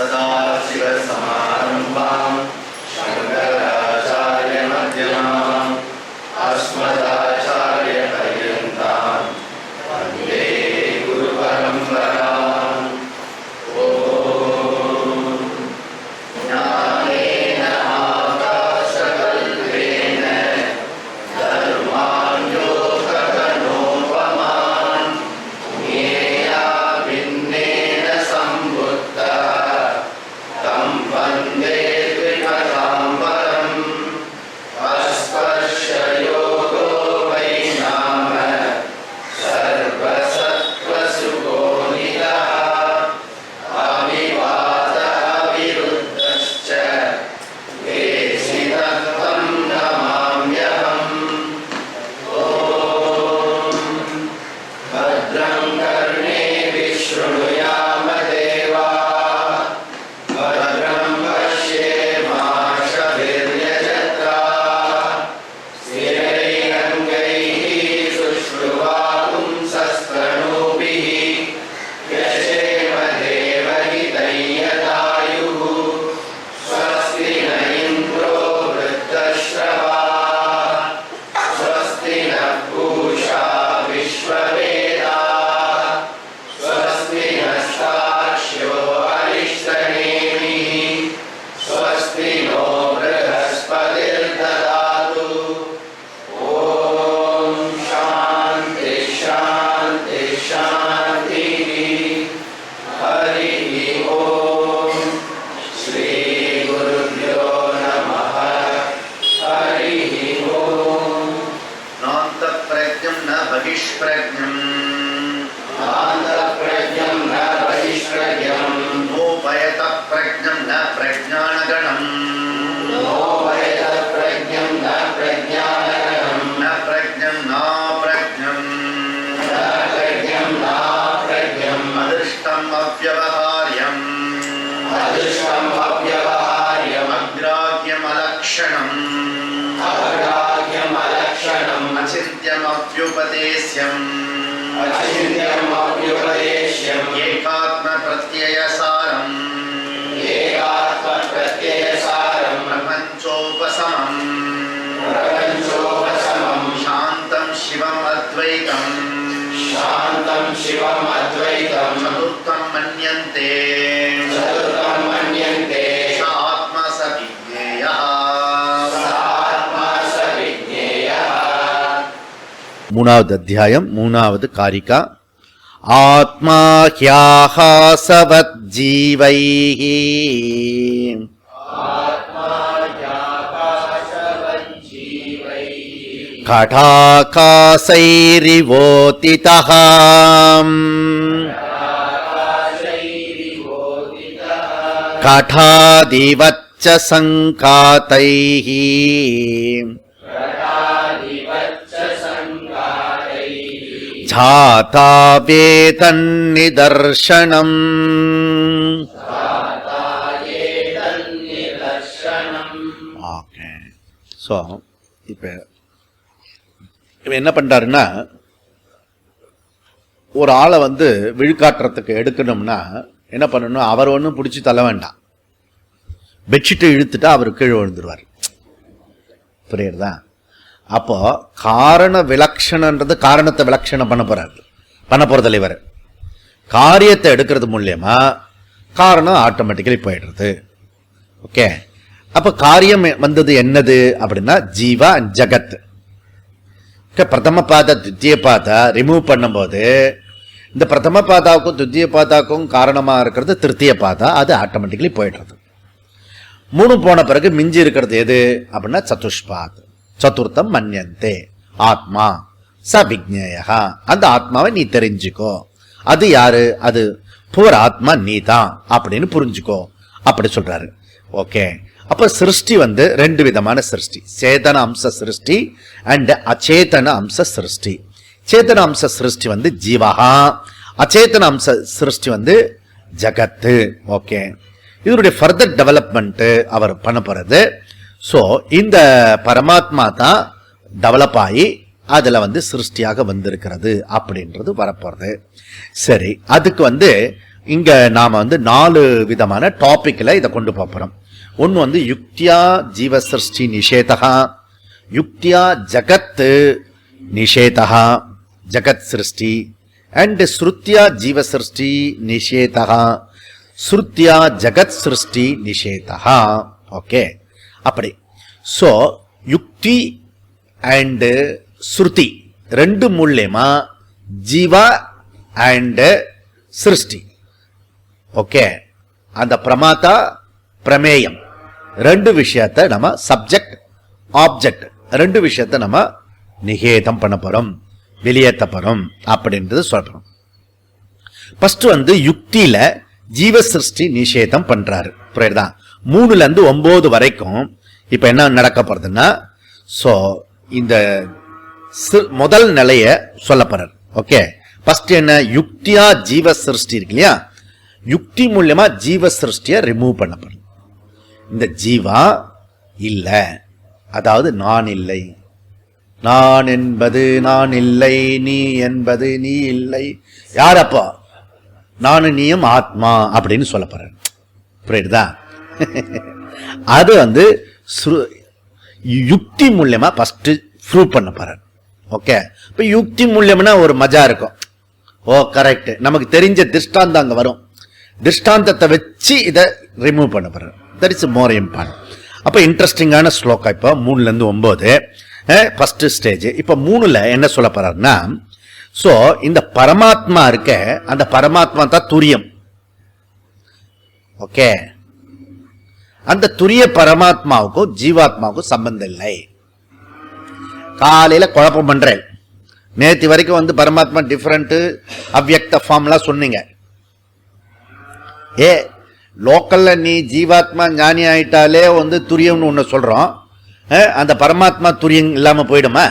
सदाशिवसमारम्भां शङ्कराचार्यमध्यमाम् अस्मदाचार्यपर्यन्तां वन्दे गुरुपरम्पराम्। ॐ ज्ञानेन आकाशकल्पेन धर्माण्योपमान् ज्ञेया भिन्नेन सम्बुद्धः तं वन्दे द्विपदाम्बरम्। अस्पर्शयोगो वै नाम सर्वसत्त्वसुखोनितः अविवादः विरुद्धश्च वेशितत्वं नमाम्यहम्। ॐ भद्रं कर्णेभिः शृणुयाम देवाः भद्रं पश्येमाशभिर्यजत्राः स्थिरैरङ्गैः सुश्रुवापुंसस्तनूभिः यशेम देवहितैयदायुः। स्वस्ति न इन्द्रो वृद्धश्रवाः स्वस्ति नः पूषा विश्ववेदाः स्वस्ति नस्ताक्ष्यो अरिष्टनेमिः स्वस्ति नो बृहस्पतिर्ददातु। ॐ शान्ति शान्ति शान्तिः। हरिः ॐ श्रीगुरुभ्यो नमः। हरिः ॐ नान्तप्रज्ञं न बहिष्प्रज्ञं नान्तप्रज्ञं न बहिष्प्रज्ञं नोपयतप्रज्ञं न प्रज्ञानगणं नोपयतप्रज्ञं न प्रज्ञानगणं न प्रज्ञं नाप्रज्ञं न प्रज्ञं नाप्रज्ञं अदृष्टम् अव्यवहार्यम् अदृष्टम् अव्यवहार्यम् अग्राह्यमलक्षणम् अग्राह्यमलक्षणम् अचिन्त्यमव्युपदेश्यम् अचिन्त्यमव्युपदेश्यम् एकात्मप्रत्ययसारम् एकात्मप्रत्ययसारम् प्रपञ्चोपशमम् प्रपञ्चोपशमम् शान्तं शिवम् अद्वैतम् शान्तं शिवम् अद्वैतम् चतुर्थं मन्यन्ते चतुर्थं मन्यन्ते स आत्मा स विज्ञेयः स आत्मा स विज्ञेयः। மூணாவது அத்தியாயம் மூணாவது காரிகா. ஆத்மா ஹ்யாஹாசவத் ஜீவைஹி கடாகாசைரிவோதிதஹ கடாதிவச்ச சங்காதைஹி ஜாதா வேதன்னிதர்சனம். ஓகே, ஸோ இப்போ இவன் என்ன பண்ணுறாருன்னா, ஒரு ஆளை விழுக்காட்டுறதுக்கு எடுக்கணும்னா என்ன பண்ணணும், அவர் ஒன்றும் பிடிச்சி தள்ள வேண்டாம், பெட்ஷீட்டை இழுத்துட்டா அவர் கீழே விழுந்துருவார். புரியுறதா? அப்போ காரண விலக்ஷணன்றது காரணத்தை விலக்ஷணம் பண்ண போறதில்லை. இவர் காரியத்தை எடுக்கிறது மூலியமா காரணம் ஆட்டோமேட்டிக்கலி போயிடுறது. ஓகே, அப்போ காரியம் வந்தது என்னது அப்படின்னா ஜீவா ஜகத். பிரதம பாதா துத்திய பாதா ரிமூவ் பண்ணும்போது இந்த பிரதம பாதாவுக்கும் துத்திய பாதாவுக்கும் காரணமா இருக்கிறது திருத்திய பாதா, அது ஆட்டோமேட்டிக்கலி போயிடுறது. மூணு போன பிறகு மிஞ்சி இருக்கிறது எது அப்படின்னா சதுஷ்பாத். சதுர்த்தம் மன்யந்தே ஆத்மா ச விக்ஞேயா. அந்த ஆத்மாவை நீ தெரிஞ்சுக்கோ. அது யாரு? அது பூர் ஆத்மா நீ தான் அப்படின்னு புரிஞ்சுக்கோ அப்படி சொல்றாரு. ஓகே, அப்ப சிருஷ்டி ரெண்டு விதமான சிருஷ்டி, சேதன அம்ச சிருஷ்டி அண்ட் அச்சேதன அம்ச சிருஷ்டி. சேதன அம்ச சிருஷ்டி ஜீவஹா, அச்சேதன அம்ச சிருஷ்டி ஜகத்து. ஓகே, இதனுடைய ஃபர்தர் டெவலப்மெண்ட் அவர் பண்ண போறது. ஸோ இந்த பரமாத்மா தான் டெவலப் ஆகி அதில் சிருஷ்டியாக வந்திருக்கிறது அப்படின்றது வரப்போறது. சரி, அதுக்கு இங்க நாம வந்து 4 விதமான டாபிக்ல இதை கொண்டு போறோம். ஒன்னு வந்து யுக்தியா ஜீவ சிருஷ்டி நிஷேதா, யுக்தியா ஜகத் நிஷேதா ஜகத் சிருஷ்டி, அண்ட் ஸ்ருத்யா ஜீவ சிருஷ்டி நிஷேதா, ஸ்ருத்யா ஜகத் சிருஷ்டி நிஷேதா. ஓகே, அப்படி. சோ யுக்தி அண்ட் ஸ்ருதி ரெண்டு மூலமா ஜீவா அண்ட் சிருஷ்டி, ஓகே, அந்த பிரமாதா பிரமேயம் ரெண்டு விஷயத்தை நம்ம சப்ஜெக்ட் ஆப்ஜெக்ட் ரெண்டு விஷயத்தை நம்ம நிகேதம் பண்ண போறோம், வெளியேற்ற போறோம் அப்படின்றது சொல்றோம். ஃபர்ஸ்ட் வந்து யுக்தியில ஜீவ சிருஷ்டி நிஷேதம் பண்றாரு. புரியுதா? 3ல இருந்து 9 வரைக்கும் இப்ப என்ன நடக்க போறதுன்னா, சோ இந்த முதல் நிலைய சொல்ல போறார். ஓகே, ஃபர்ஸ்ட் என்ன, யுக்தியா ஜீவ சிருஷ்டி இருக்கு இல்லையா, யுக்தி மூலமா ஜீவ சிருஷ்டியை ரிமூவ் பண்ண போறோம். இந்த ஜீவா இல்ல, அதாவது நான் இல்லை, நான் என்பது நான் இல்லை, நீ என்பது நீ இல்லை, யாரப்பா நானும் நீயும் ஆத்மா அப்படின்னு சொல்ல போறேன். புரியுதா? அது வந்து யுக்தி மூலமா ஃபர்ஸ்ட் ப்ரூவ் பண்ண போறேன். ஓகே, இப்ப யுக்தி மூலம்னா ஒரு மஜா இருக்கும். ஓ கரெக்ட், நமக்கு தெரிஞ்ச திருஷ்டாந்தம் அங்க வரும், திருஷ்டாந்தத்தை வச்சு இதை ரிமூவ் பண்ண போறேன். That is more important. அப்ப இன்ட்ரெஸ்டிங்கான ஸ்லோகா. இப்போ 3ல இருந்து 9 ஃபர்ஸ்ட் ஸ்டேஜ். இப்ப 3ல என்ன சொல்ல போறாருன்னா, சோ இந்த பரமாத்மா இருக்க, அந்த பரமாத்மா தான் துரியம். ஓகே, அந்த துரிய பரமாத்மாவுக்கும் ஜீவாத்மாவுக்கும் சம்பந்தம் இல்லை. காலையில குழப்பம் பண்றேன். நேற்று வரைக்கும் வந்து பரமாத்மா டிஃபரெண்ட் அவ்யக்த ஃபார்ம்லாம் சொன்னீங்க. லோக்கல்ல நீ ஜீவாத்மா ஞானி ஆயிட்டாலே வந்து துரியம்னு ஒண்ணு சொல்றோம். அந்த பரமாத்மா துரியம் இல்லாம போயிடுமா?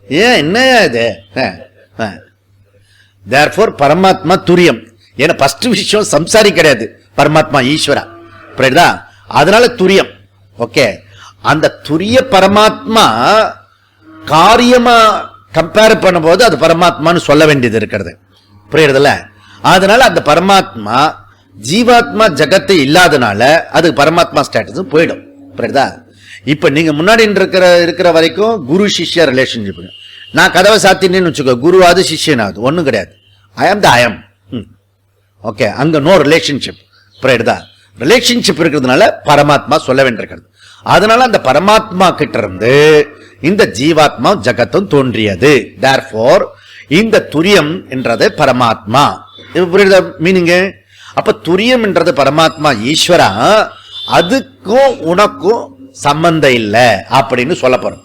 ஏன் என்ன இது? தேர்ஃபோர் பரமாத்மா துரியம். ஏன்னா ஃபர்ஸ்ட் விஷயம் சம்சாரி கிடையாது, பரமாத்மா ஈஸ்வரா. புரியுதா? அதனால துரியம். ஓகே, அந்த துரிய பரமாத்மா காரியமா கம்பேர் பண்ணும்போது அது பரமாத்மான்னு சொல்ல வேண்டியது இருக்கிறது. புரியுறதுல? அதனால அந்த பரமாத்மா ஜீவாத்மா ஜகத்தை இல்லாதனால அது பரமாத்மா ஸ்டேட்டஸ் போயிடும். புரியுதா? இப்ப நீங்க முன்னாடி இருக்கிற வரைக்கும் குரு சிஷ்ய ரிலேஷன்ஷிப். நான் கதவை சாத்தினேன்னு வச்சுக்கோ, குருவாது சிஷ்யனாவது ஒன்றும் கிடையாது. ஐ ஆம் த ஐ ஆம். ஓகே, அங்க நோ ரிலேஷன்ஷிப். புரியுதா? ரிலேஷன்ஷிப் இருக்கிறதுனால பரமாத்மா சொல்ல வேண்டியிருக்கிறது. அதனால அந்த பரமாத்மா கிட்ட இருந்து இந்த ஜீவாத்மா ஜகத்தும் தோன்றியது. தேர்ஃபோர் இந்த துரியம் என்றது பரமாத்மா. புரியுதா மீனிங்? அப்ப துரியம் என்றது பரமாத்மா ஈஸ்வரா, அதுக்கும் உனக்கும் சம்பந்தம் இல்லை அப்படின்னு சொல்ல போறோம்.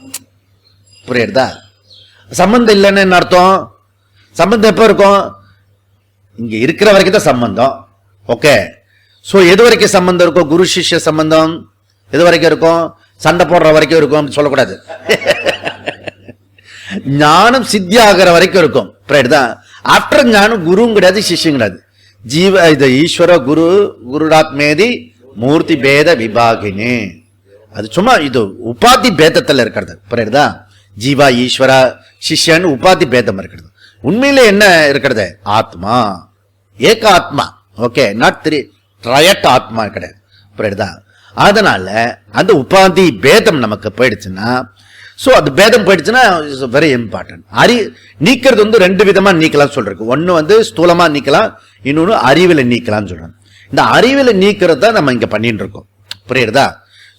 புரியுதா? சம்பந்தம் இல்லைன்னு என்ன அர்த்தம்? சம்பந்தம் எப்ப இருக்கும்? இங்க இருக்கிற வரைக்கும் தான் சம்பந்தம். ஓகே, சோ எது வரைக்கும் சம்பந்தம் இருக்கும்? குரு சிஷ்ய சம்பந்தம் எது வரைக்கும் இருக்கும்? சண்டை போடுற வரைக்கும் இருக்கும் சொல்லக்கூடாது. ஞானம் சித்தி ஆகிற வரைக்கும் இருக்கும். புரியுதா? ஆஃப்டர் ஞானம் குருவும் கிடையாது, சிஷ்யம் கிடையாது. ஜீவ இது ஈஸ்வர குரு குருடாத்மேதி மூர்த்தி பேத விபாகினே, அது சும்மா இது உபாதி பேதத்தில் இருக்கிறது. புரியுதா? ஜீவா ஈஸ்வரா சிஷ்யன் உபாதி பேதம் இருக்கிறது. உண்மையில என்ன இருக்கிறது? ஆத்மா, ஏக ஆத்மா. ஓகே, நாட் த்ரயட் ஆத்மா கிடையாது. புரியுதா? அதனால அந்த உபாதி பேதம் நமக்கு போயிடுச்சுன்னா, சோ அது பேதம் போயிடுச்சுன்னா இட்ஸ் வெரி இம்பார்ட்டன்ட். நீக்கிறது வந்து 2 விதமா நீக்கலாம் சொல்றேன். ஒன்னு வந்து ஸ்தூலமா நீக்கலாம், இன்னொன்னு அறிவில நீக்கலாம்னு சொல்றேன். இந்த அறிவில நீக்கிறது தான் நம்ம இங்க பண்ணிட்டு இருக்கோம். புரியுதா?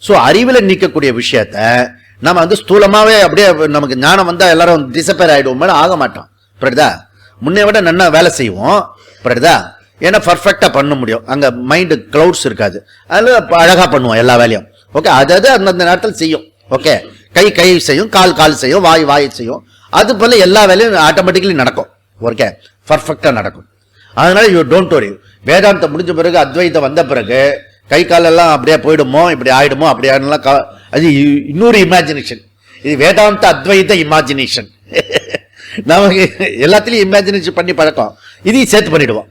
சோ அறிவில நீக்கக்கூடிய விஷயத்த நம்ம வந்து ஸ்தூலமாவே அப்படியே நமக்கு ஞானம் வந்தா எல்லாரும் டிசப்பேர் ஆயிடுவோம், ஆக மாட்டோம். புரியுதா? முன்னே விட நல்லா வேலை செய்வோம். புரியுதா? ஏன்னா பர்ஃபெக்டா பண்ண முடியும். அங்க மைண்ட் கிளவுட்ஸ் இருக்காது, அதுல அழகா பண்ணுவோம் எல்லா வேலையும். ஓகே, அதாவது அந்தந்த நேரத்தில் செய்யும். ஓகே, கை செய்யும், கால் செய்யும், வாய் செய்யும். அது போல எல்லா வேலையும் ஆட்டோமேட்டிக்கலி நடக்கும். ஓகே, பர்ஃபெக்டா நடக்கும். அதனால யூ டோன்ட் வரி. வேதாந்தம் முடிஞ்ச பிறகு அத்வைத்தம் வந்த பிறகு கை காலெல்லாம் அப்படியே போயிடுமோ, இப்படி ஆயிடுமோ, அப்படி ஆயிடலாம், அது இன்னொரு இமேஜினேஷன். இது வேதாந்த அத்வைத இமேஜினேஷன். நமக்கு எல்லாத்திலையும் இமேஜினேஷன் பண்ணி பழக்கம், இதையும் சேர்த்து பண்ணிடுவோம்.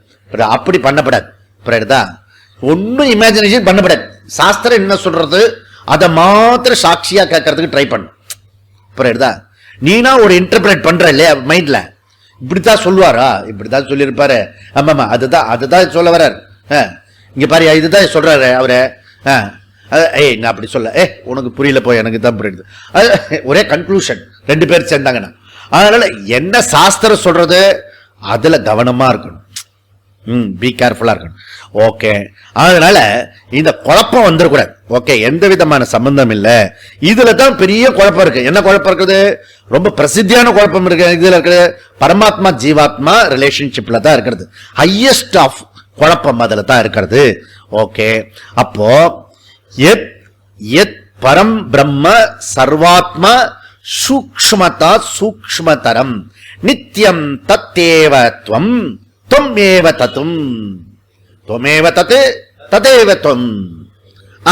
அப்படி பண்ணப்படாது. புரியுதா? ஒன்னும் இமேஜினேஷன் பண்ணப்படாது. சாஸ்திரம் என்ன சொல்றது அதை மாத்திர சாட்சியா கேட்கறதுக்கு ட்ரை பண்ணும். புரியுதா? நீனா ஒரு இன்டர்பிரேட் பண்ற இல்லையா மைண்ட்ல, இப்படித்தான் சொல்லுவாரா? இப்படித்தான் சொல்லியிருப்பாரு. ஆமாமா, அதுதான் சொல்ல வர்றார். இங்க பாரு, இதுதான் சொல்றாரு அவரு. ஏய் நான் அப்படி சொல்ல, உனக்கு புரியல போய், எனக்கு தான் புரியுது. ஒரே கன்க்ளூஷன், ரெண்டு பேர் சேர்ந்தாங்கன்னா. அதனால என்ன சாஸ்திரம் சொல்றது அதுல கவனமா இருக்கணும். பி கேர்ஃபுல்லா இருக்கணும். ஓகே, அதனால இந்த குழப்பம் வந்துடக்கூடாது. ஓகே, எந்த விதமான சம்பந்தம் இல்லை. இதுல தான் பெரிய குழப்பம் இருக்கு. என்ன குழப்பம் இருக்குது? ரொம்ப பிரசித்தியான குழப்பம் இருக்கு. இதுல இருக்குது பரமாத்மா ஜீவாத்மா ரிலேஷன்ஷிப்ல தான் இருக்கிறது. ஹையஸ்ட் ஆஃப் குழப்பம் அதுல தான் இருக்கிறது. ஓகே, அப்போ எத் பரம் பிரம்ம சர்வாத்மா சூக்ஷ்மதா சூக்ஷ்மதரம் நித்யம் தத்தேவ துவம் தொம்மேவ தத்தும் தொமேவ தத்து ததேவ துவம்.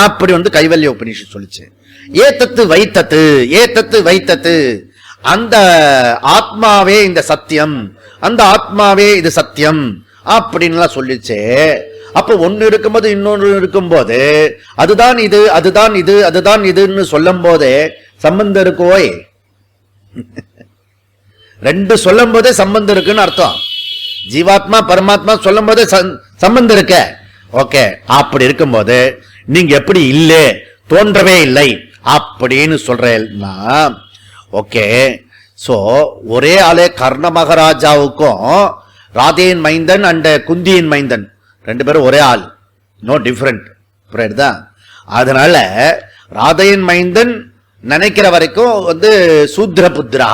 அப்படி கைவல்ய உபநிஷத் சொல்லிச்சு. ஏதத்து வைத்தத்து ஏதத்து வைத்தத்து, அந்த ஆத்மாவே இந்த சத்தியம், அந்த ஆத்மாவே இது சத்தியம் அப்படின்லாம் சொல்லிச்சு. அப்ப ஒன்னு இருக்கும்போது இன்னொன்று இருக்கும்போது அதுதான் இது அதுதான் இது அதுதான் இதுன்னு சொல்லும் போதே சம்பந்தம் இருக்கோய். ரெண்டு சொல்லும் போதே சம்பந்தம் இருக்குன்னு அர்த்தம். ஜீவாத்மா பரமாத்மா சொல்லும் போதே சம்பந்தம் இருக்க. ஓகே, அப்படி இருக்கும்போது நீங்க எப்படி இல்லை, தோன்றவே இல்லை அப்படின்னு சொல்றேன்னா, ஓகே, சோ ஒரே ஆளே கர்ண மகாராஜாவுக்கும் ராதேயின் மைந்தன் அண்ட் குந்தியின் மைந்தன் ரெண்டு பேரும் ஒரே ஆள், நோ டிஃபரெண்ட். புரியுதா? அதனால ராதையின் மைந்தன் நினைக்கிற வரைக்கும் சூத்ர புத்ரா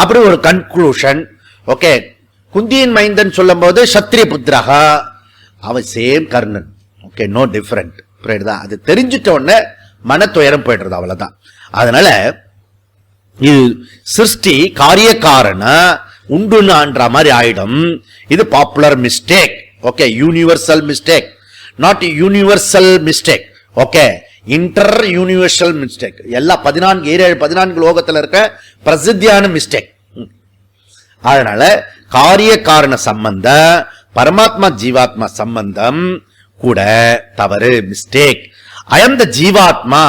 அப்படி ஒரு கன்க்ளூஷன். ஓகே, குந்தியின் மைந்தன் சொல்லும் போது சத்திரிய புத்திரகா, அவன் same Karnan. Okay, no different. புரியுதா? அது தெரிஞ்சிட்ட உடனே மன துயரம் போயிடுறது, அவ்வளவுதான். அதனால இது சிருஷ்டி காரிய காரண உண்டுன்ற மாதிரி ஆயிடும். இது popular mistake. Okay, universal mistake, not universal mistake. Okay, inter universal mistake. எல்லா 14 லோகத்தில் இருக்க பிரசித்தியான மிஸ்டேக். அதனால காரிய காரண சம்பந்த பரமாத்மா ஜீவாத்மா சம்பந்தம் கூட தவறு, மிஸ்டேக். ஐ எம் த ஜீவாத்மா,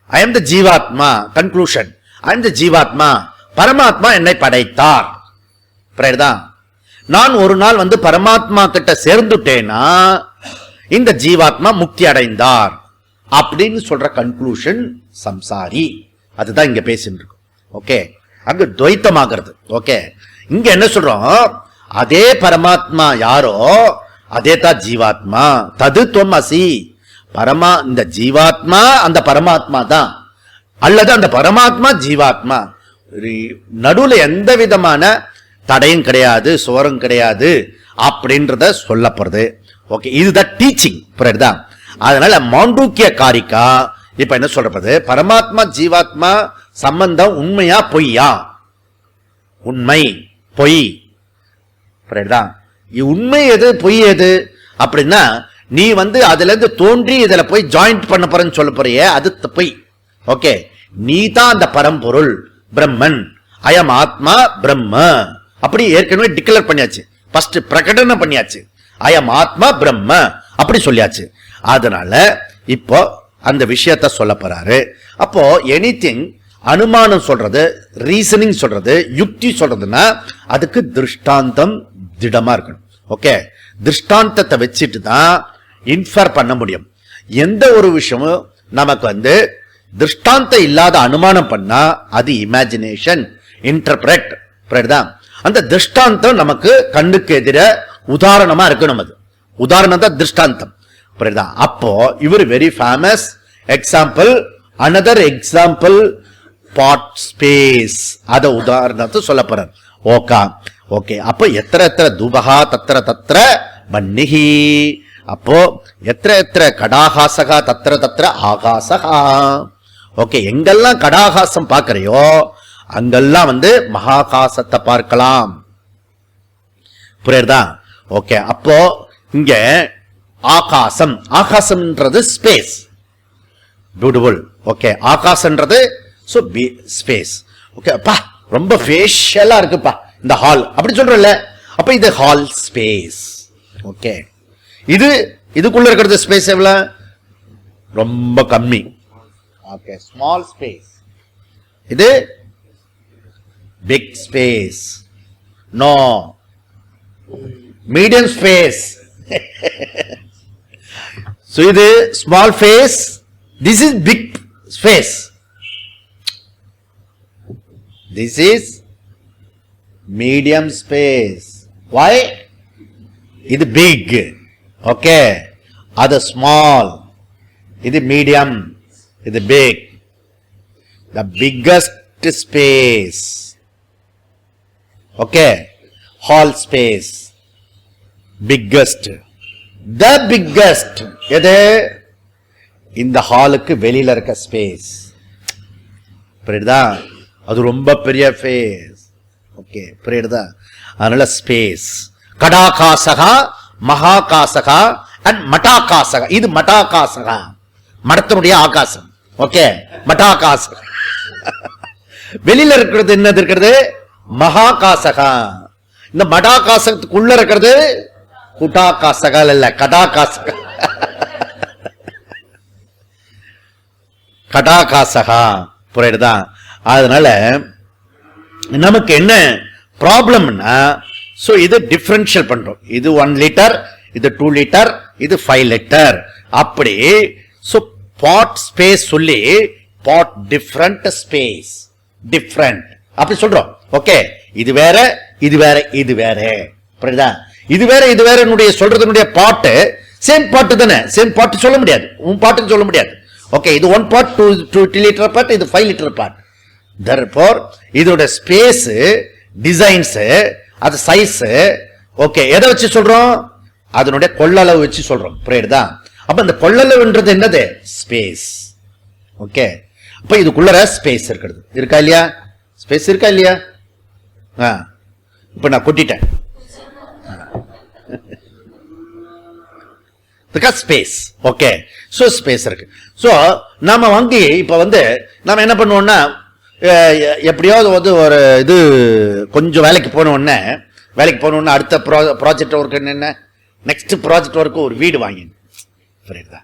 ஐ எம் த ஜீவாத்மா, கன்க்ளூஷன். ஐ எம் த ஜீவாத்மா, பரமாத்மா என்னை படைத்தார். புரியுதா? நான் ஒரு நாள் பரமாத்மா கிட்ட சேர்ந்துட்டேனா இந்த ஜீவாத்மா முக்தி அடைந்தார் அப்படின்னு சொல்ற கன்க்ளூஷன் சம்சாரி. அதுதான் இங்க பேசிட்டு இருக்கும். ஓகே, அங்க துவைத்தமாகிறது. ஓகே, இங்க என்ன சொல்றோம்? அதே பரமாத்மா யாரோ அதே தான் ஜீவாத்மா. தது துவம் அசி. இந்த ஜீவாத்மா அந்த பரமாத்மா தான், அல்லது அந்த பரமாத்மா ஜீவாத்மா. நடுவுல எந்த விதமான தடையும் கிடையாது, சுவரம் கிடையாது அப்படின்றத சொல்லப்படுறது. ஓகே, இதுதான் டீச்சிங். புரியுதா? அதனால மாண்டூக்கிய காரிக்கா இப்ப என்ன சொல்றது? பரமாத்மா ஜீவாத்மா சம்பந்தம் உண்மையா பொய்யா? உண்மை, பொய். புரியுதா? உண்மை எது, பொய் எது அப்படின்னா, நீ அதுல இருந்து தோன்றி இதுல போய் ஜாயிண்ட் பண்ண போறன்னு சொல்ல போறியே, அது பொய். ஓகே, நீ தான் அந்த பரம்பொருள் பிரம்மன், அயம் ஆத்மா பிரம்ம அப்படி ஏற்கனவே டிக்ளேர் பண்ணியாச்சு, ஃபர்ஸ்ட் பிரகடனம் பண்ணியாச்சு. அயம் ஆத்மா பிரம்ம அப்படி சொல்லியாச்சு. அதனால இப்போ அந்த விஷயத்த சொல்ல போறாரு. அப்போ எனிதிங் அனுமானம் சொல்றது, ரீசனிங் சொல்றது, யுக்தி சொல்றதுன்னா அதுக்கு திருஷ்டாந்தம் திடமா இருக்கணும். ஓகே, திருஷ்டாந்தத்தை வச்சுட்டு தான் இன்ஃபர் பண்ண முடியும். எந்த ஒரு விஷயமும் நமக்கு திருஷ்டாந்தம் இல்லாத அனுமானம் பண்ணா அது இமேஜினேஷன், இன்டர்பிரட். அந்த திருஷ்டாந்தம் நமக்கு கண்ணுக்கு எதிர உதாரணமா இருக்கணும். அது உதாரணம் தான் திருஷ்டாந்தம். புரியுதா? அப்போ இவர் very famous example. Another example pot space, அத உதாரணத்தை சொல்ல போறார். ஓகா, ஓகே. அப்போ எத்திர துபகா தத்திர தத்திர மன்னிஹி. அப்போ எத்திர கடாகாசகா தத்திர தத்திர ஆகாசகா. ஓகே, எங்கெல்லாம் கடாகாசம் பார்க்கறையோ அங்கெல்லாம் மகாகாசத்தை பார்க்கலாம். புரியுதா? ஓகே, அப்போ இங்க ஆகாசம், ஆகாசம்ன்றது ஸ்பேஸ். பியூட்டிஃபுல். ஓகே, ஆகாசம்ன்றது ஸ்பேஸ். ஓகே, அப்பா ரொம்ப ஃபேஷியலா இருக்குப்பா இந்த ஹால் அப்படி சொல்றல, அப்ப இது ஹால் ஸ்பேஸ். ஓகே, இதுக்குள்ள இருக்கிறது ஸ்பேஸ் எவ்வளவு? ரொம்ப கம்மி. Okay, small space. இது big space. No, medium space. So இது small space, this is big space. This is medium space. Why? இது big, okay, அது small, இது medium, இது big. The biggest space, okay, hall space, biggest, the biggest. எது? இந்த ஹாலுக்கு வெளியில இருக்க ஸ்பேஸ். புரியுதா? அது ரொம்ப பெரிய ஃபேஸ். ஓகே, புரியுதா? அதனால ஸ்பேஸ். கடாகாசகா, மகாகாசகா அண்ட் மட்டாகாசகா. இது மட்டாகாசகா, மடத்தினுடைய ஆகாசம். ஓகே, மட்டாகாசகா. வெளியில இருக்கிறது என்னது இருக்கிறது? மகாகாசகா. இந்த மடாகாசகத்துக்குள்ள இருக்கிறது குட்டாகாசகா இல்ல, கடாகாசகா. கடாகாசகா, புரியுதா? அதனால நமக்கு என்ன ப்ராப்ளம்னா, சோ இது டிஃபரன்ஷியல் பண்றோம். இது 1 லிட்டர், இது 2 லிட்டர், இது 5 லிட்டர். அப்படி சோ பாட் ஸ்பேஸ் சொல்லி பாட் டிஃபரண்ட் ஸ்பேஸ், டிஃபரண்ட் அப்படி சொல்றோம். ஓகே, இது வேற, இது வேற, இது வேற. புரியுதா? இது வேற, இது வேற சொல்றதுனுடைய பாட்டு சேம் பாட்டு தானே. சேம் பாட்டு சொல்ல முடியாது, உன் பாட்டுன்னு சொல்ல முடியாது. ஓகே, இது 1 பாட், 2 லிட்டர் பாட், இது 5 லிட்டர் பாட். therefore இதோட ஸ்பேஸ், டிசைன்ஸ், அது சைஸ். ஓகே, எதை வச்சு சொல்றோம்? அதனுடைய கொள்ளளவு வச்சு சொல்றோம். புரியுதா? அப்ப இந்த கொள்ளளவுன்றது என்னது? ஸ்பேஸ். ஓகே, அப்ப இதுக்குள்ள ஸ்பேஸ் இருக்கிறது. இருக்கா இல்லையா? ஸ்பேஸ் இருக்கா இல்லையா? இப்ப நான் கொட்டிட்டேன். ஸ்பேஸ். ஓகே, சோ ஸ்பேஸ் இருக்கு. சோ நாம வாங்கி இப்ப நாம என்ன பண்ணுவோம்னா, எப்படியாவது ஒரு இது கொஞ்சம் வேலைக்கு போன உடனே அடுத்த ப்ராஜெக்ட் ஒர்க் என்ன, நெக்ஸ்ட் ப்ராஜெக்ட் ஒர்க்கு ஒரு வீடு வாங்கிடணும். புரியுதா?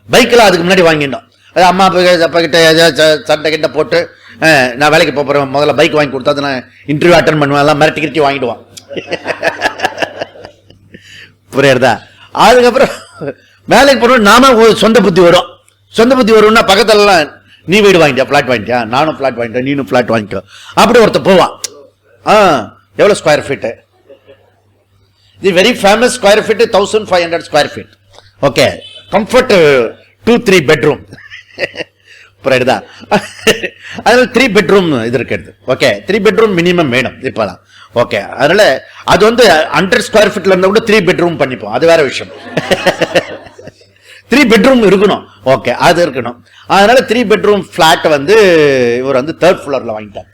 பைக்கில் அதுக்கு முன்னாடி வாங்கிடணும். அது அம்மா அப்பா கிட்ட சண்டை கிட்ட போட்டு, நான் வேலைக்கு போறேன், முதல்ல பைக் வாங்கி கொடுத்தா நான் இன்டர்வியூ அட்டன் பண்ணுவேன், எல்லாம் மிரட்டி கிரட்டி வாங்கிடுவான். புரியுறதா? அதுக்கப்புறம் வேலைக்கு போறோம், நாம சொந்த புத்தி வரும். சொந்த புத்தி வரும்னா பக்கத்துலலாம் நீ வீடு வாங்கிட்டியா, பிளாட் வாங்கிட்டியா, நானும் பிளாட் வாங்கிட்டேன், நீனும் பிளாட் வாங்கிக்கோ, அப்படி ஒருத்தர் போவான். எவ்வளவு square feet? The very famous square feet 1500 square feet. Okay, comfort 2-3 bedroom. புரியுதா? அதனால 3 பெட்ரூம் இது இருக்கிறது. ஓகே, 3 பெட்ரூம் மினிமம் வேணும் இப்பதான். ஓகே, அதனால அது 100 ஸ்கொயர் ஃபீட்ல இருந்தா கூட 3 பெட்ரூம் பண்ணிப்போம், அது வேற விஷயம். 3 பெட்ரூம் இருக்கணும். ஓகே, அது இருக்கணும். அதனால 3 பெட்ரூம் பிளாட் இவர் 3rd ஃப்ளோர்ல வாங்கிட்டார்.